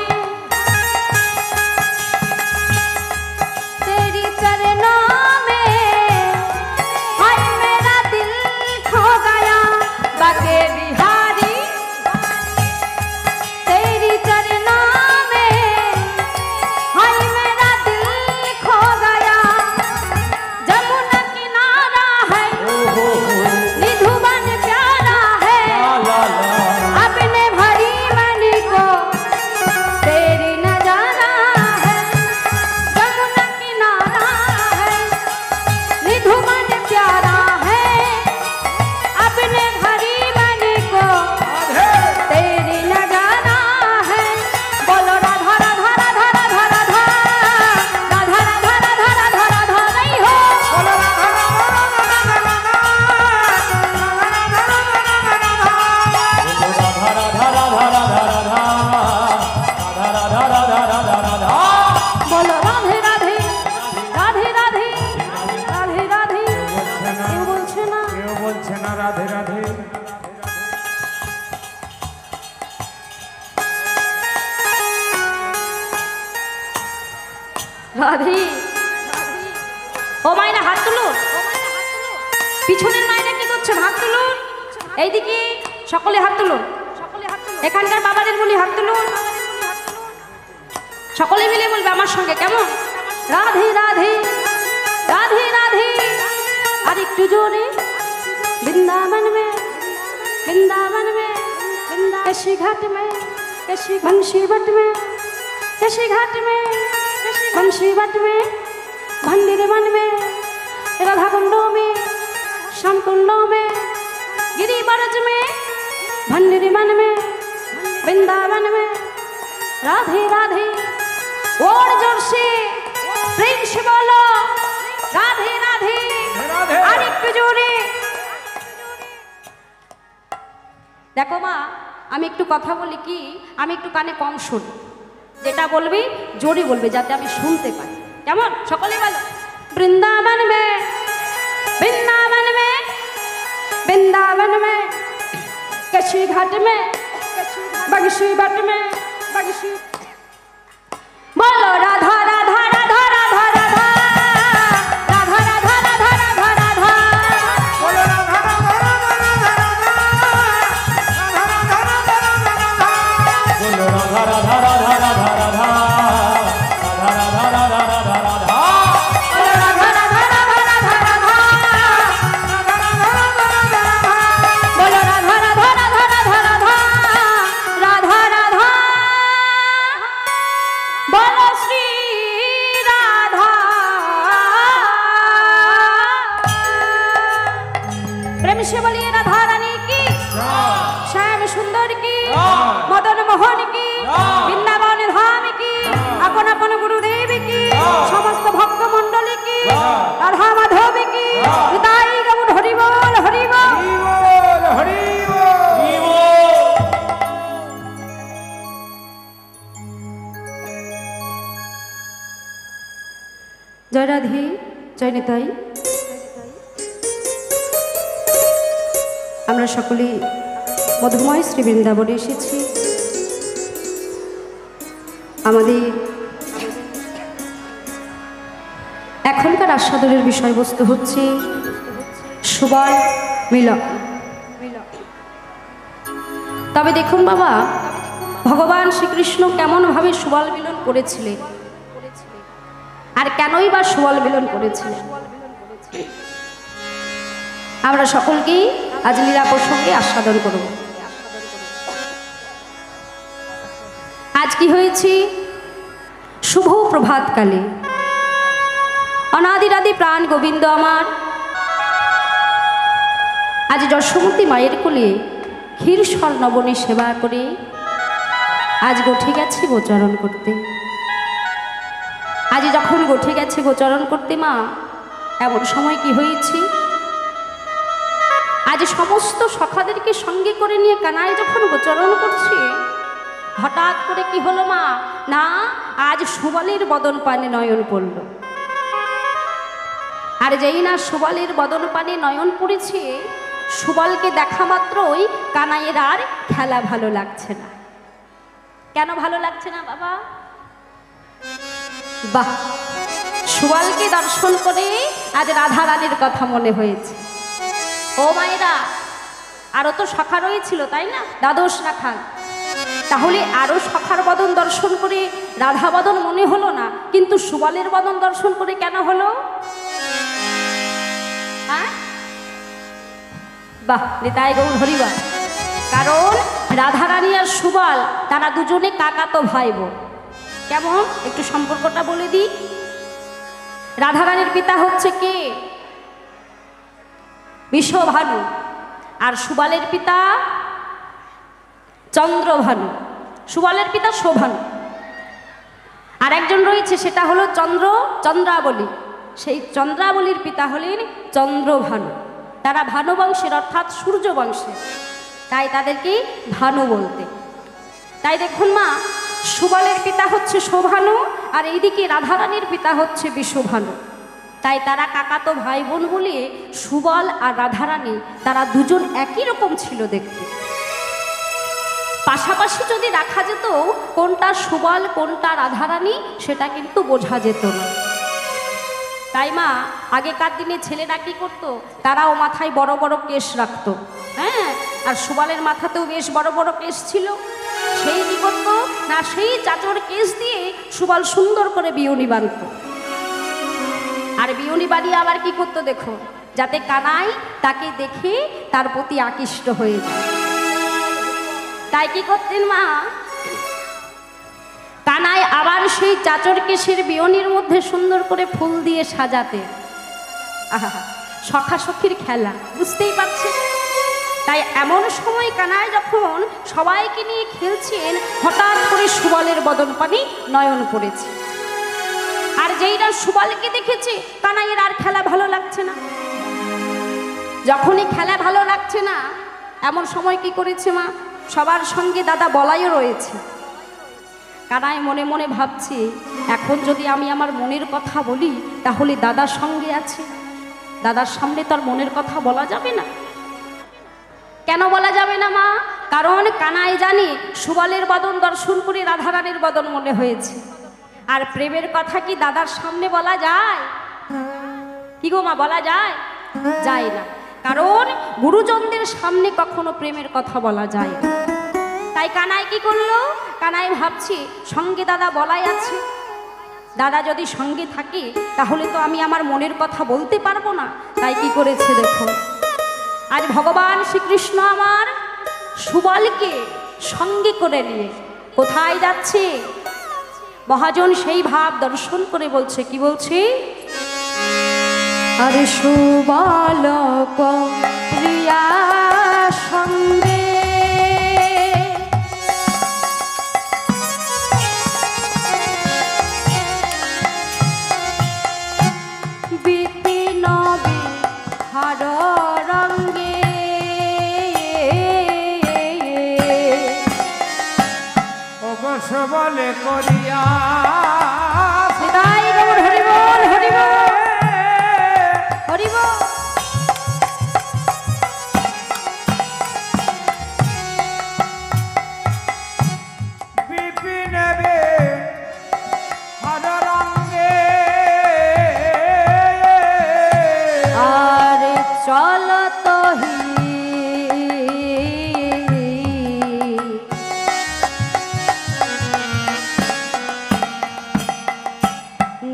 तेरी चरणों में, हाय मेरा दिल खो गया, बाके बिहारी तेरी चरणों में, हाय मेरा दिल खो गया। जमुना किनारा है, निधुवन प्यारा है, अपने भरी मन को तेरी न जाना है। जमुना किनारा है, निधुवन प्यारा है, अपने भरी मन को तेरी न जाना है। बोलो राधा राधा राधा राधा राधा, राधा राधा राधा राधा राधा, नहीं हो बोलो राधा राधा राधा राधा राधा, बोलो राधे राधे राधे राधे राधे राधे। কেউ বলছে না, কেউ বলছে না রাধে রাধে। রাধে। ও মাইনা হাত তুলুন, পিছনের মাইনা কি করছেন? হাত তুলুন, এইদিকে সকলে হাত তুলুন, এখানকার বাবাদের বলি হাত তুলুন, সকলে মিলে বলবে আমার সঙ্গে, কেমন? রাধে রাধে রাধে রাধে। আর একটু জোরে, বৃন্দাবন মে, বৃন্दावन में, केशी घाट में, केशी बंशी बट में, केशी घाट में, बंशी बट में, भंडीर वन में, राधा कुंडों में, श्याम कुंडों में, गिरी बरज में, भंडीर वन में, वृंदावन में, রাধে রাধে ওর জোরসে প্রেম সে বলো রাধে রাধে রাধে। আরেকটু জোরে। দেখো মা, আমি একটু কথা বলি কি, আমি একটু কানে কম শুনি, যেটা বলবি জোরে বলবে যাতে আমি শুনতে পাই, কেমন? সকলে বলো বৃন্দাবন মে বৃন্দাবন মে বৃন্দাবন মে कच्छी घाट में बगशी बट में बगशी बोलो राधा राधा राधा राधा राधा राधा राधा राधा राधा राधा बोलो राधा राधा राधा राधा राधा राधा राधा राधा राधा बोलो राधा राधा राधा राधा राधा राधा राधा राधा राधा राधा बोलो राधा राधा राधा राधा राधा बोलो राधा राधा राधा राधा राधा राधा बोलो श्री राधा। प्रेम से बोलिए राधा रानी की, श्याम सुंदर की, मदन मोहन की, वृंदावन धाम की, अपन अपन गुरुदेव की, समस्त भक्त मंडली की, राधा माधव की, हृदय गौर हरि बोल हरि बोल। हरि बोल जय राधे जय निताई। আমরা সকলে মধুময় শ্রী বৃন্দাবনে এসেছি। আমাদের এখনকার আস্বাদনের বিষয়বস্তু হচ্ছে সুবল মিলন। তবে দেখুন বাবা, ভগবান শ্রীকৃষ্ণ কেমনভাবে সুবল মিলন করেছিলেন আর কেনই বা সুবল মিলন করেছিলেন, আমরা সকলকেই আজ লীলা প্রসঙ্গে আস্বাদন করব। আজ কি হয়েছে? শুভ প্রভাতকালে অনাদিরাদি প্রাণ গোবিন্দ আমার আজ যশোমতী মায়ের কোলে ক্ষীর স্বর্ণবনী সেবা করে আজ গোঠে গেছে গোচরণ করতে। আজ যখন গোঠে গেছে গোচরণ করতে মা, এমন সময় কি হয়েছে, আজ সমস্ত সখাদেরকে সঙ্গে করে নিয়ে কানায় যখন গোচরণ করছে, হঠাৎ করে কি হলো মা, না আজ সুবলের বদন পানে নয়ন পড়ল। আর যেই না সুবলের বদন পানে নয়ন পড়েছে, সুবলকে দেখা মাত্রই কানাইয়ের আর খেলা ভালো লাগছে না। কেন ভালো লাগছে না বাবা? বাহ, সুবলকে দর্শন করে আজ রাধা রানীর কথা মনে হয়েছে। ও মায়েরা, আরো তো সখা রয়েছিল তাই না, দ্বাদশ রাখাল, তাহলে আরো সখার বদন দর্শন করে রাধা বদন মনে হলো না, কিন্তু সুবলের বদন দর্শন করে কেন হলো? বাহ, নিতাই গৌর হরিবল। কারণ রাধা রানী আর সুবল তারা দুজনে কাকাতো ভাই বোন। কেমন একটু সম্পর্কটা বলে দিই। রাধা রানীর পিতা হচ্ছে কে? বিশ্বভানু। আর সুবলের পিতা চন্দ্রভানু। সুবলের পিতা শোভানু। আর একজন রয়েছে, সেটা হলো চন্দ্রাবলী। সেই চন্দ্রাবলীর পিতা হলেন চন্দ্রভানু। তারা ভানু বংশের, অর্থাৎ সূর্য বংশের, তাই তাদেরকে ভানু বলতে। তাই দেখুন মা, সুবলের পিতা হচ্ছে শোভানু, আর এইদিকে রাধারানীর পিতা হচ্ছে বিশ্বভানু। তাই তারা কাকাতো ভাই বোন বলে সুবল আর রাধারানী তারা দুজন একই রকম ছিল দেখতে। পাশাপাশি যদি রাখা যেত কোনটা সুবল কোনটা রাধারানী, সেটা কিন্তু বোঝা যেত না। তাই মা, আগেকার দিনে ছেলেরা কি করতো, তারাও মাথায় বড় বড় কেশ রাখতো। হ্যাঁ, আর সুবলের মাথাতেও বেশ বড় বড় কেশ ছিল। সেই কি করতো না, সেই চাচর কেশ দিয়ে সুবল সুন্দর করে বিয়নি বাঁধত। আর বিয়নি বাড়িয়ে আবার কি করতো দেখো, যাতে কানাই তাকে দেখে তার প্রতি আকৃষ্ট হয়ে যায়। তাই কি করতেন মা, কানাই আবার সেই চাচর কেশের বিয়নির মধ্যে সুন্দর করে ফুল দিয়ে সাজাতে। আহা, সখা সখীর খেলা, বুঝতেই পারছেন। তাই এমন সময় কানাই যখন সবাইকে নিয়ে খেলছেন, হঠাৎ করে সুবলের বদন পানি নয়ন পড়েছে। আর যেইটা সুবলকে দেখেছে, কানাইয়ের আর খেলা ভালো লাগছে না। যখনই খেলা ভালো লাগছে না, এমন সময় কি করেছে মা, সবার সঙ্গে দাদা বলাইও রয়েছে। কানাই মনে মনে ভাবছে, এখন যদি আমি আমার মনের কথা বলি তাহলে দাদার সঙ্গে আছে, দাদার সামনে তার মনের কথা বলা যাবে না। কেন বলা যাবে না মা? কারণ কানাই জানে সুবলের বদন দর্শন করে রাধারানীর বদন মনে হয়েছে। আর প্রেমের কথা কি দাদার সামনে বলা যায়? কি গো মা, বলা যায়? যায় না। কারণ গুরুজনদের সামনে কখনো প্রেমের কথা বলা যায় না। তাই কানাই কি করলো, কানাই ভাবছি সঙ্গে দাদা বলাই আছে, দাদা যদি সঙ্গে থাকে তাহলে তো আমি আমার মনের কথা বলতে পারবো না। তাই কি করেছে দেখো, আজ ভগবান শ্রীকৃষ্ণ আমার সুবলকে সঙ্গে করে নিয়ে কোথায় যাচ্ছে? মহাজন সেই ভাব দর্শন করে বলছে, কি বলছে? আরে সুবল প্রিয়া সঙ্গে বিপিন বিহার রঙ্গে অবশ্য বলে করিয়া সদাই গৌর হরি বল, হরি বল, হরি বল। বিপিন বিহার রঙ্গে আর চলত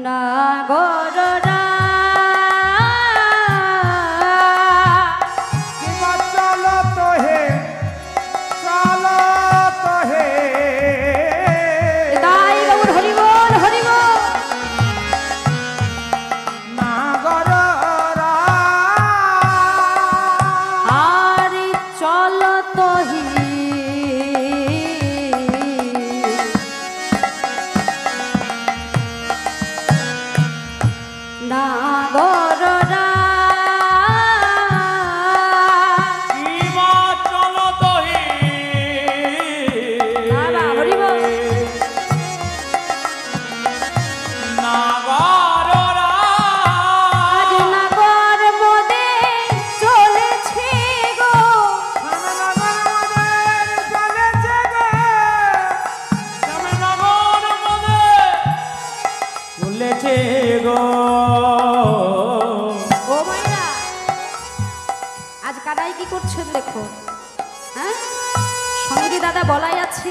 নাগররা কিবা চলত হে, চলত হে তাই গৌর হরি বল, হরি বল। নাগররা আর চলত নাগররা কিবা চলত হে বাবা, হরি বল। নাগররা আজ নাগর মোদে চলেছে গো, চলেছে গো ও মাইরা আজ কানাই কি করছেন দেখো, হ্যাঁ সঙ্গে দাদা বলাই আছে,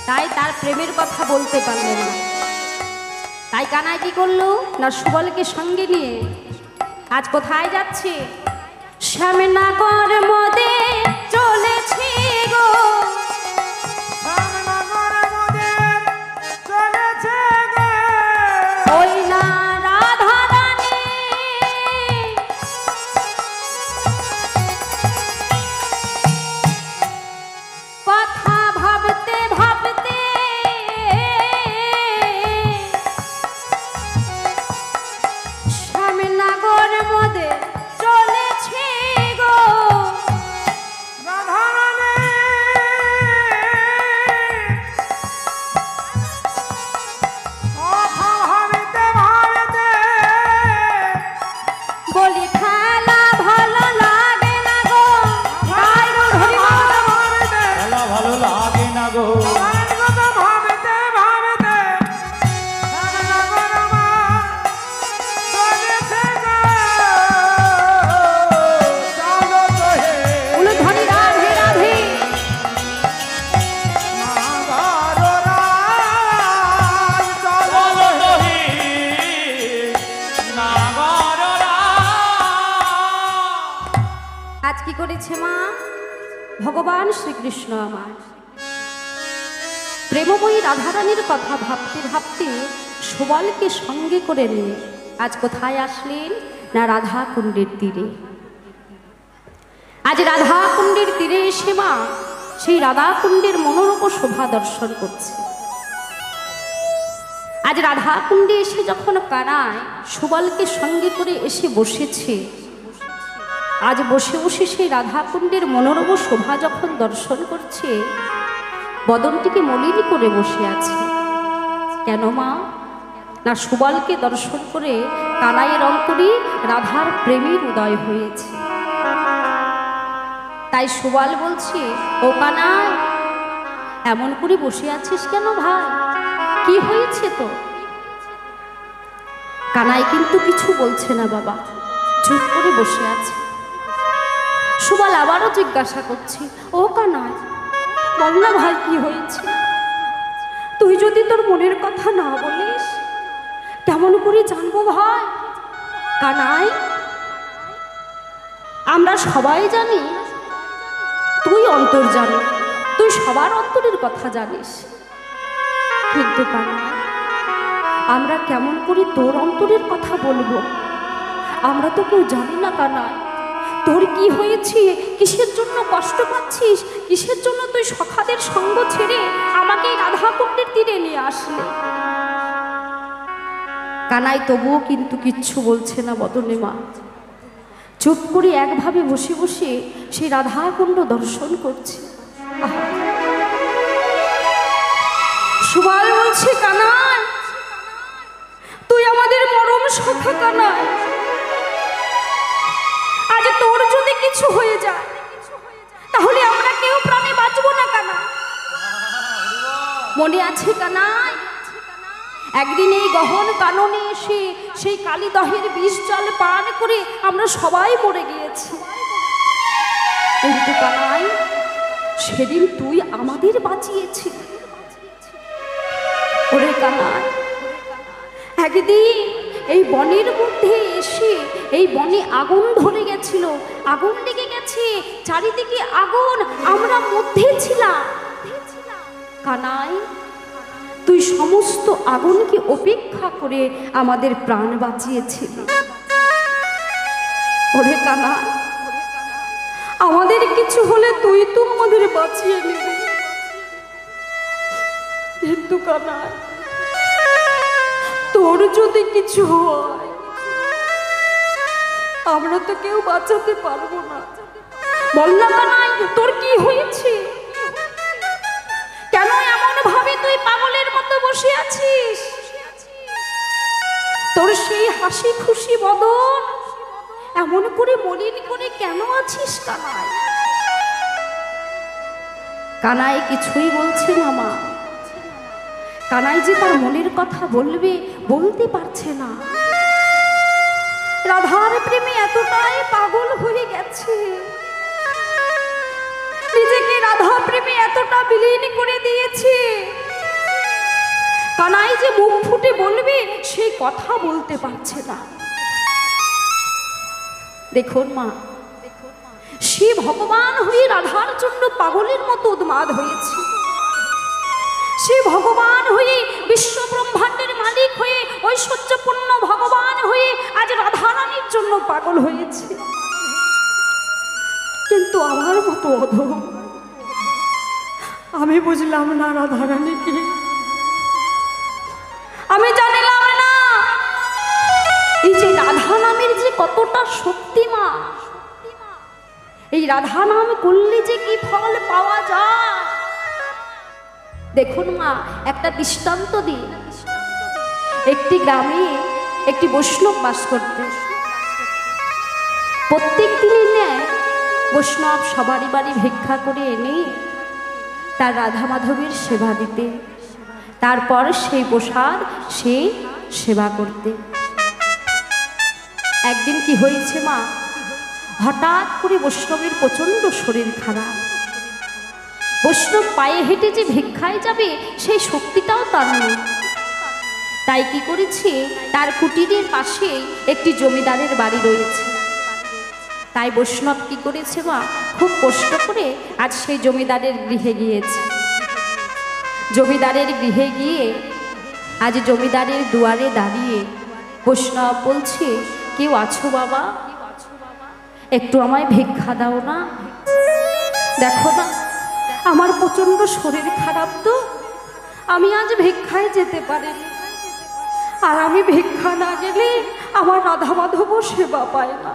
তাই তার প্রেমের কথা বলতে পারলেন না। তাই কানাই কি করলো না, সুবলকে সঙ্গে নিয়ে আজ কোথায় যাচ্ছে? শ্যামনগর মোদে চলেছে গো, চলেছে গো ওই না রাধা রানী কথা ভাবতে ভাবতে শ্যামনগর মোদে চলেছে গো, রাধারানী কথা ভাবিতে ভাবিতে বলি খেলা ভালো লাগে না গো, তাই গৌর হরি বল। খেলা ভালো লাগে না গো কথা ভাবিতে ভাবিতে শ্যামনগর আমার চলেছে গো চলত হে উলুধ্বনি রাধে রাধে। নাগররা চলত হে নাগররা আজ কি করেছে মা, ভগবান শ্রীকৃষ্ণ আমার প্রেমময়ী রাধারানীর কথা ভাবতে ভাবতে সুবলকে সঙ্গে করে নিয়ে আজ কোথায় আসলেন না, রাধা কুণ্ডের তীরে। আজ রাধা কুণ্ডের তীরে এসে মা সেই রাধা কুণ্ডের মনোরম শোভা দর্শন করছে। আজ রাধা কুণ্ডে এসে যখন কানাই সুবলকে সঙ্গে করে এসে বসেছে, আজ বসে বসে সেই রাধা কুণ্ডের মনোরম শোভা যখন দর্শন করছে, বদনটিকে মলিন করে বসে আছে। কেন মা? না সুবলকে দর্শন করে কানাইয়ের অন্তরে রাধার প্রেমের উদয় হয়েছে। তাই সুবল বলছে, ও কানাই, এমন করে বসে আছিস কেন ভাই? কি হয়েছে তো? কানাই কিন্তু কিছু বলছে না বাবা, চুপ করে বসে আছে। সুবল আবারও জিজ্ঞাসা করছে, ও কানাই, বল না ভাই কি হয়েছে? তুই যদি তোর মনের কথা না বলিস কেমন করে জানবো ভাই? কানাই, আমরা সবাই জানি তুই অন্তর জানি, তুই সবার অন্তরের কথা জানিস, কিন্তু কানাই, আমরা কেমন করে তোর অন্তরের কথা বলবো? আমরা তো কেউ জানি না কানাই, তোর কি হয়েছে, কিসের জন্য কষ্ট পাচ্ছিস, কিসের জন্য তুই সখাদের সঙ্গ ছেড়ে আমাকে রাধা কুণ্ডের তীরে নিয়ে আসলি? কানাই তবুও কিন্তু কিচ্ছু বলছে না বদনে মা, চুপ করে একভাবে বসে বসে সেই রাধা কুণ্ড দর্শন করছে। সুবল বলছে, কানাই, তুই আমাদের মরম সখা কানাই, আজ তোর যদি কিছু হয়ে যায় তাহলে আমরা কেউ প্রাণে বাঁচবো না কানাই। মনে আছে কানাই, একদিন এই গহন কাননে এসে সেই কালীদহের বিষ জল পান করে আমরা সবাই মরে গিয়েছি, কিন্তু কানাই সেদিন তুই আমাদের বাঁচিয়েছিস। ওরে কানাই, একদিন এই বনের মধ্যে এসে এই বনে আগুন ধরে গেছিল, আগুন লেগে গেছে, চারিদিকে আগুন, আমরা মধ্যে ছিলাম। কানাই, তুই সমস্ত আগুনকে উপেক্ষা করে আমাদের প্রাণ বাঁচিয়েছিলি। ওরে কানাই, আমাদের কিছু হলে তুই তো আমাদের বাঁচিয়ে নিবি, কিন্তু কানাই তোর যদি কিছু হয় আমরা তো কেউ বাঁচাতে পারবো না। বল না কানাই, তোর কি হয়েছে? কেন এমন ভাবে তুই পাগলের মতো বসে আছিস? তোর সেই হাসি খুশি বদন এমন করে মলিন করে কেন আছিস কানাই? কানাই কিছুই বলছে না মা। কানাই যে তার মনের কথা বলবে, বলতে পারছে না। রাধার প্রেমে এতটাই পাগল হয়ে গেছে, নিজেকে রাধা প্রেমে এতটা বিলীন করে দিয়েছে, কানাই যে মুখ ফুটে বলবে সেই কথা বলতে পারছে না। দেখুন মা, সে ভগবান হয়ে রাধার জন্য পাগলের মতো উন্মাদ হয়েছে, সে ভগবান হয়ে বিশ্ব ব্রহ্মাণ্ডের মালিক হয়ে ঐশ্বর্যপূর্ণ ভগবান হয়ে আজ রাধারানীর জন্য পাগল হয়েছে। কিন্তু আমার মতো অধম আমি বুঝলাম না রাধারানীকে, আমি জানলাম না এই যে রাধা নামের যে কতটা শক্তি মা, এই রাধা নাম করলে যে কি ফল পাওয়া যায়। দেখুন মা, একটা দৃষ্টান্ত দিই। একটি গ্রামে একটি বৈষ্ণব বাস করতে, প্রত্যেক দিনের ন্যায় বৈষ্ণব সবারই বাড়ি ভিক্ষা করে এনে তার রাধা মাধবের সেবা দিতে, তারপর সেই প্রসাদ সে সেবা করতে। একদিন কি হয়েছে মা, হঠাৎ করে বৈষ্ণবের প্রচণ্ড শরীর খারাপ, বৈষ্ণব পায়ে হেঁটে যে ভিক্ষায় যাবে সেই শক্তিটাও তার নেই। তাই কি করেছে, তার কুটিরের পাশে একটি জমিদারের বাড়ি রয়েছে, তাই বৈষ্ণব কি করেছে মা, খুব কষ্ট করে আজ সেই জমিদারের গৃহে গিয়েছে। জমিদারের গৃহে গিয়ে আজ জমিদারের দুয়ারে দাঁড়িয়ে বৈষ্ণব বলছে, কেউ আছো বাবা? একটু আমায় ভিক্ষা দাও না। দেখো না, আমার প্রচণ্ড শরীর খারাপ, তো আমি আজ ভিক্ষায় যেতে পারিনি। আর আমি ভিক্ষা না গেলে আমার রাধা মাধবও সেবা পায় না।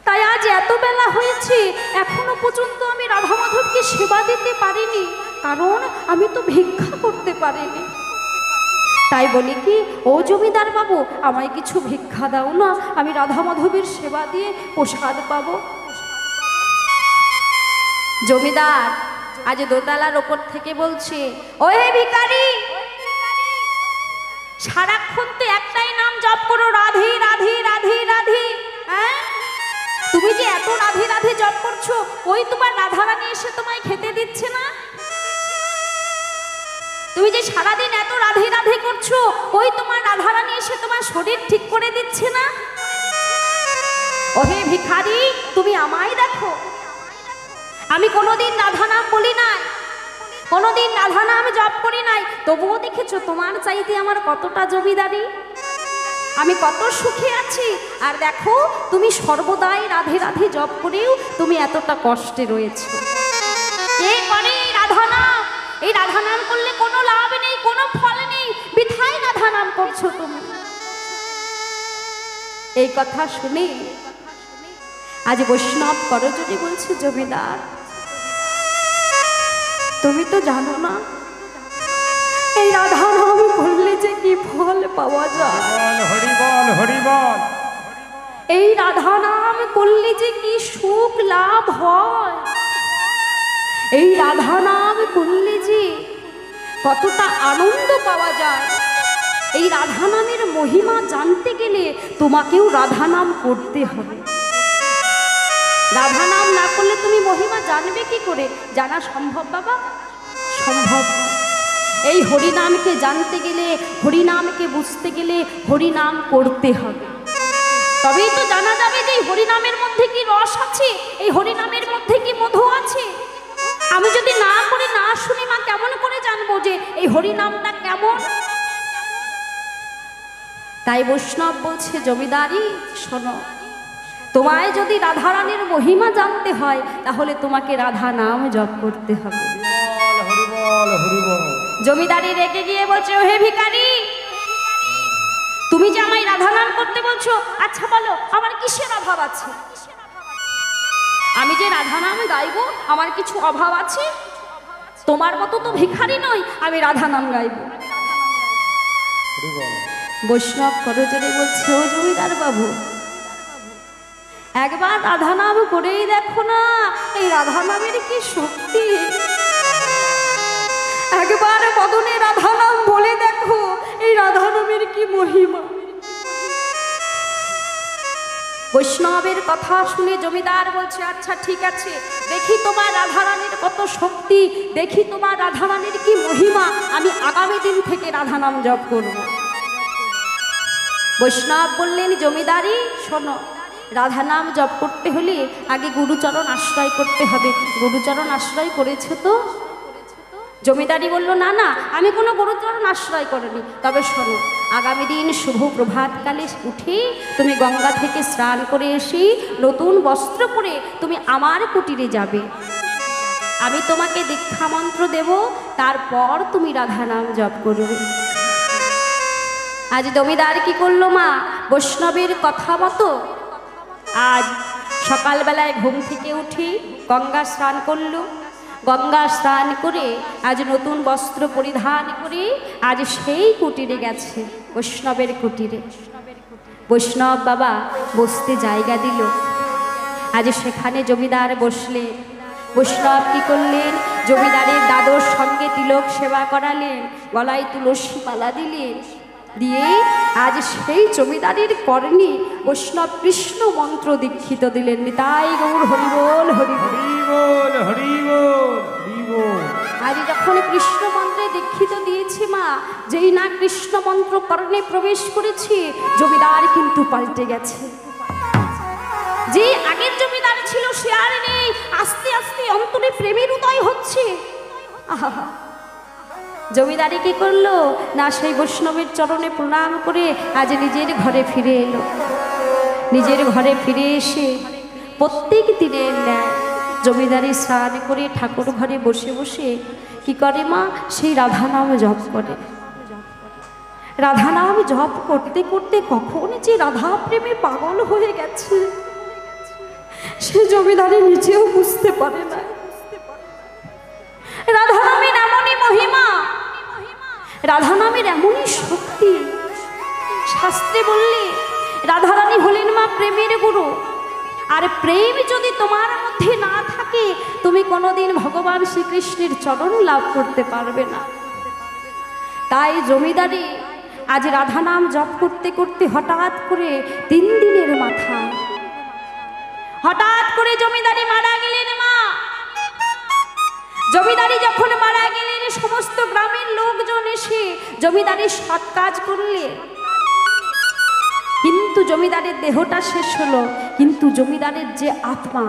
তাই আজ এত বেলা হয়েছে, এখনো পর্যন্ত আমি রাধা মাধবকে সেবা দিতে পারিনি, কারণ আমি তো ভিক্ষা করতে পারিনি। তাই বলি কি, ও জমিদার বাবু, আমায় কিছু ভিক্ষা দাও না, আমি রাধা মাধবের সেবা দিয়ে প্রসাদ পাবো। জমিদার আজ দোতলার ওপর থেকে বলছে, ও হে ভিখারি, সারাক্ষণ তো একটাই নাম জপ করো, রাধে রাধে রাধে রাধে। হ্যাঁ, তুমি যে এত রাধে রাধে জপ করছো, ওই তোমার রাধারানী এসে তোমায় খেতে দিচ্ছে না? তুমি যে সারাদিন এত রাধে রাধে করছো, ওই তোমার রাধারানী এসে তোমার শরীর ঠিক করে দিচ্ছে না? ওহে ভিখারি, তুমি আমায় দেখো, আমি কোনোদিন রাধা নাম বলি নাই, কোনোদিন রাধা নাম জপ করি নাই, তবুও দেখেছো তোমার চাইতে আমার কতটা জমিদারি, আমি কত সুখে আছি। আর দেখো, তুমি সর্বদাই রাধে রাধে জপ করেও তুমি এতটা কষ্টে রয়েছো। কে করে এই রাধা নাম? এই রাধা নাম করলে কোনো লাভ নেই, কোনো ফল নেই, বৃথাই রাধা নাম করছো তুমি। এই কথা শুনে আজ বৈষ্ণব করজোড়ে বলছে, জমিদার তুমি তো জানো না এই রাধা নাম করলে যে কি ফল পাওয়া যায়। হরি বল হরি বল। এই রাধা নাম করলে যে কি সুখ লাভ হয়, এই রাধা নাম করলে যে কতটা আনন্দ পাওয়া যায়। এই রাধা নামের মহিমা জানতে গেলে তোমাকেও রাধা নাম করতে হবে। রাধা নাম না করলে তুমি মহিমা জানবে কি করে? জানা সম্ভব বাবা? সম্ভব না। এই হরিনামকে জানতে গেলে, হরিনামকে বুঝতে গেলে হরিনাম করতে হবে, তবেই তো জানা যাবে যে এই হরিনামের মধ্যে কি রস আছে, এই হরিনামের মধ্যে কি মধু আছে। আমি যদি না করে না শুনি, মা কেমন করে জানবো যে এই হরিনামটা কেমন? তাই বৈষ্ণব বলছে, জমিদারি শোনো, তোমায় যদি রাধারানীর মহিমা জানতে হয়, তাহলে তোমাকে রাধা নাম জপ করতে হবে। হরি বল হরি বল। জমিদারি রেগে গিয়ে বলছে, ও হে ভিখারি, তুমি যে আমায় রাধা নাম করতে বলছো, আচ্ছা বলো আমার কিসের অভাব আছে? আমি যে রাধা নাম গাইবো, আমার কিছু অভাব আছে? তোমার মতো তো ভিখারি নই, আমি রাধা নাম গাইবো। বৈষ্ণব করজোড়ে বলছে, ও জমিদার বাবু, একবার রাধা নাম করেই দেখো না, এই রাধা নামের কি শক্তি। একবার বদনে রাধা নাম বলে দেখো, এই রাধা নামের কি মহিমা। বৈষ্ণবের কথা শুনে জমিদার বলছে, আচ্ছা ঠিক আছে, দেখি তোমার রাধারানীর কত শক্তি, দেখি তোমার রাধারানীর কি মহিমা, আমি আগামী দিন থেকে রাধা নাম জপ করব। বৈষ্ণব বললেন, জমিদারি শোনো, রাধা নাম জপ করতে হলে আগে গুরুচরণ আশ্রয় করতে হবে। গুরুচরণ আশ্রয় করেছো তো? জমিদারি বলল, না না, আমি কোনো গুরুচরণ আশ্রয় করিনি। তবে শোনো, আগামী দিন শুভ প্রভাতকালে উঠে তুমি গঙ্গা থেকে স্নান করে এসে নতুন বস্ত্র পরে তুমি আমার কুটিরে যাবে। আমি তোমাকে দীক্ষা মন্ত্র দেব, তারপর তুমি রাধা নাম জপ করবে। আজ জমিদার কি করলো মা? বৈষ্ণবের কথা মতো আজ সকালবেলায় ঘুম থেকে উঠে গঙ্গা স্নান করলো। গঙ্গা স্নান করে আজ নতুন বস্ত্র পরিধান করে আজ সেই কুটিরে গেছে, বৈষ্ণবের কুটিরে। বৈষ্ণব বাবা বসতে জায়গা দিল। আজ সেখানে জমিদার বসলেন। বৈষ্ণব কি করলেন? জমিদারের দাদর সঙ্গে তিলক সেবা করালেন, গলায় তুলসী মালা দিলেন, দিয়ে আজ সেই জমিদারের কর্ণে বৈষ্ণব কৃষ্ণ মন্ত্র দীক্ষিত দিলেন। নিতাই গৌর হরিবোল হরিবোল হরিবোল হরিবোল হরিবোল। আজ যখন কৃষ্ণ মন্ত্রে দীক্ষিত দিয়েছি মা, যেই না কৃষ্ণ মন্ত্র কর্ণে প্রবেশ করেছে, জমিদার কিন্তু পাল্টে গেছে। যে আগের জমিদার ছিল সে আর নেই, আস্তে আস্তে অন্তরে প্রেমের উদয় হচ্ছে। আহা, জমিদারি কি করলো না, সেই বৈষ্ণবের চরণে প্রণাম করে আজ নিজের ঘরে ফিরে এলো। নিজের ঘরে ফিরে এসে প্রত্যেক দিনের ন্যায় জমিদারি স্নান করে ঠাকুর ঘরে বসে বসে কি করে মা, সেই রাধা নাম জপ করে। রাধা নাম জপ করতে করতে কখন যে রাধা প্রেমে পাগল হয়ে গেছে সে জমিদারি নিজেও বুঝতে পারে না। রাধা নামের এমনই মহিমা, রাধা নামের এমনই শক্তি। শাস্ত্রে বললে রাধারানী হলেন মা প্রেমের গুরু। আর প্রেম যদি তোমার মধ্যে না থাকে তুমি কোনোদিন ভগবান শ্রীকৃষ্ণের চরণ লাভ করতে পারবে না। তাই জমিদারি আজ রাধা নাম জপ করতে করতে হঠাৎ করে 3 দিনের মাথায় হঠাৎ করে জমিদারি মারা গেলেন মা। জমিদারি যখন মারা গেলেন সমস্ত গ্রামের লোকজন এসে জমিদারির সৎ কাজ করলে, কিন্তু জমিদারের দেহটা শেষ হলো, কিন্তু জমিদারের যে আত্মা,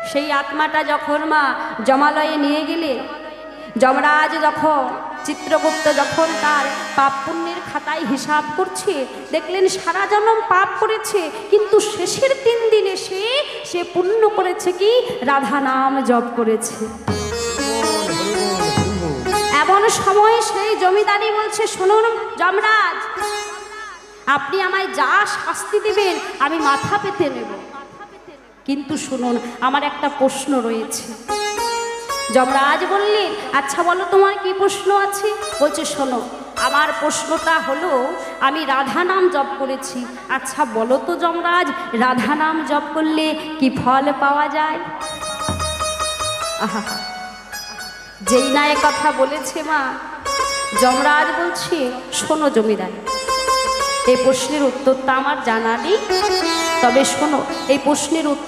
সেই আত্মাটা যখন মা জমালয়ে নিয়ে গেলে, যমরাজ যখন চিত্রগুপ্ত যখন তার পাপ পুণ্যের খাতায় হিসাব করছে, দেখলেন সারা জন্ম পাপ করেছে, কিন্তু শেষের 3 দিনে সে পুণ্য করেছে কি, রাধা নাম জপ করেছে। এমন সময় সেই জমিদারি বলছে, শুনুন যমরাজ, আপনি আমায় যা শাস্তি দেবেন আমি মাথা পেতে নেব, কিন্তু শুনুন আমার একটা প্রশ্ন রয়েছে। যমরাজ বললেন, আচ্ছা বলো তোমার কি প্রশ্ন আছে? বলছে, শোনো আমার প্রশ্নটা হলো, আমি রাধা নাম জপ করেছি, আচ্ছা বলো তো যমরাজ, রাধা নাম জপ করলে কি ফল পাওয়া যায়? আহা, যেই না এ কথা বলেছে মা, যমরাজ বলছে, শোনো জমিদার, এই প্রশ্নের উত্তরটা আমার জানা নেই, তবে শোনো এই প্রশ্নের উত্তর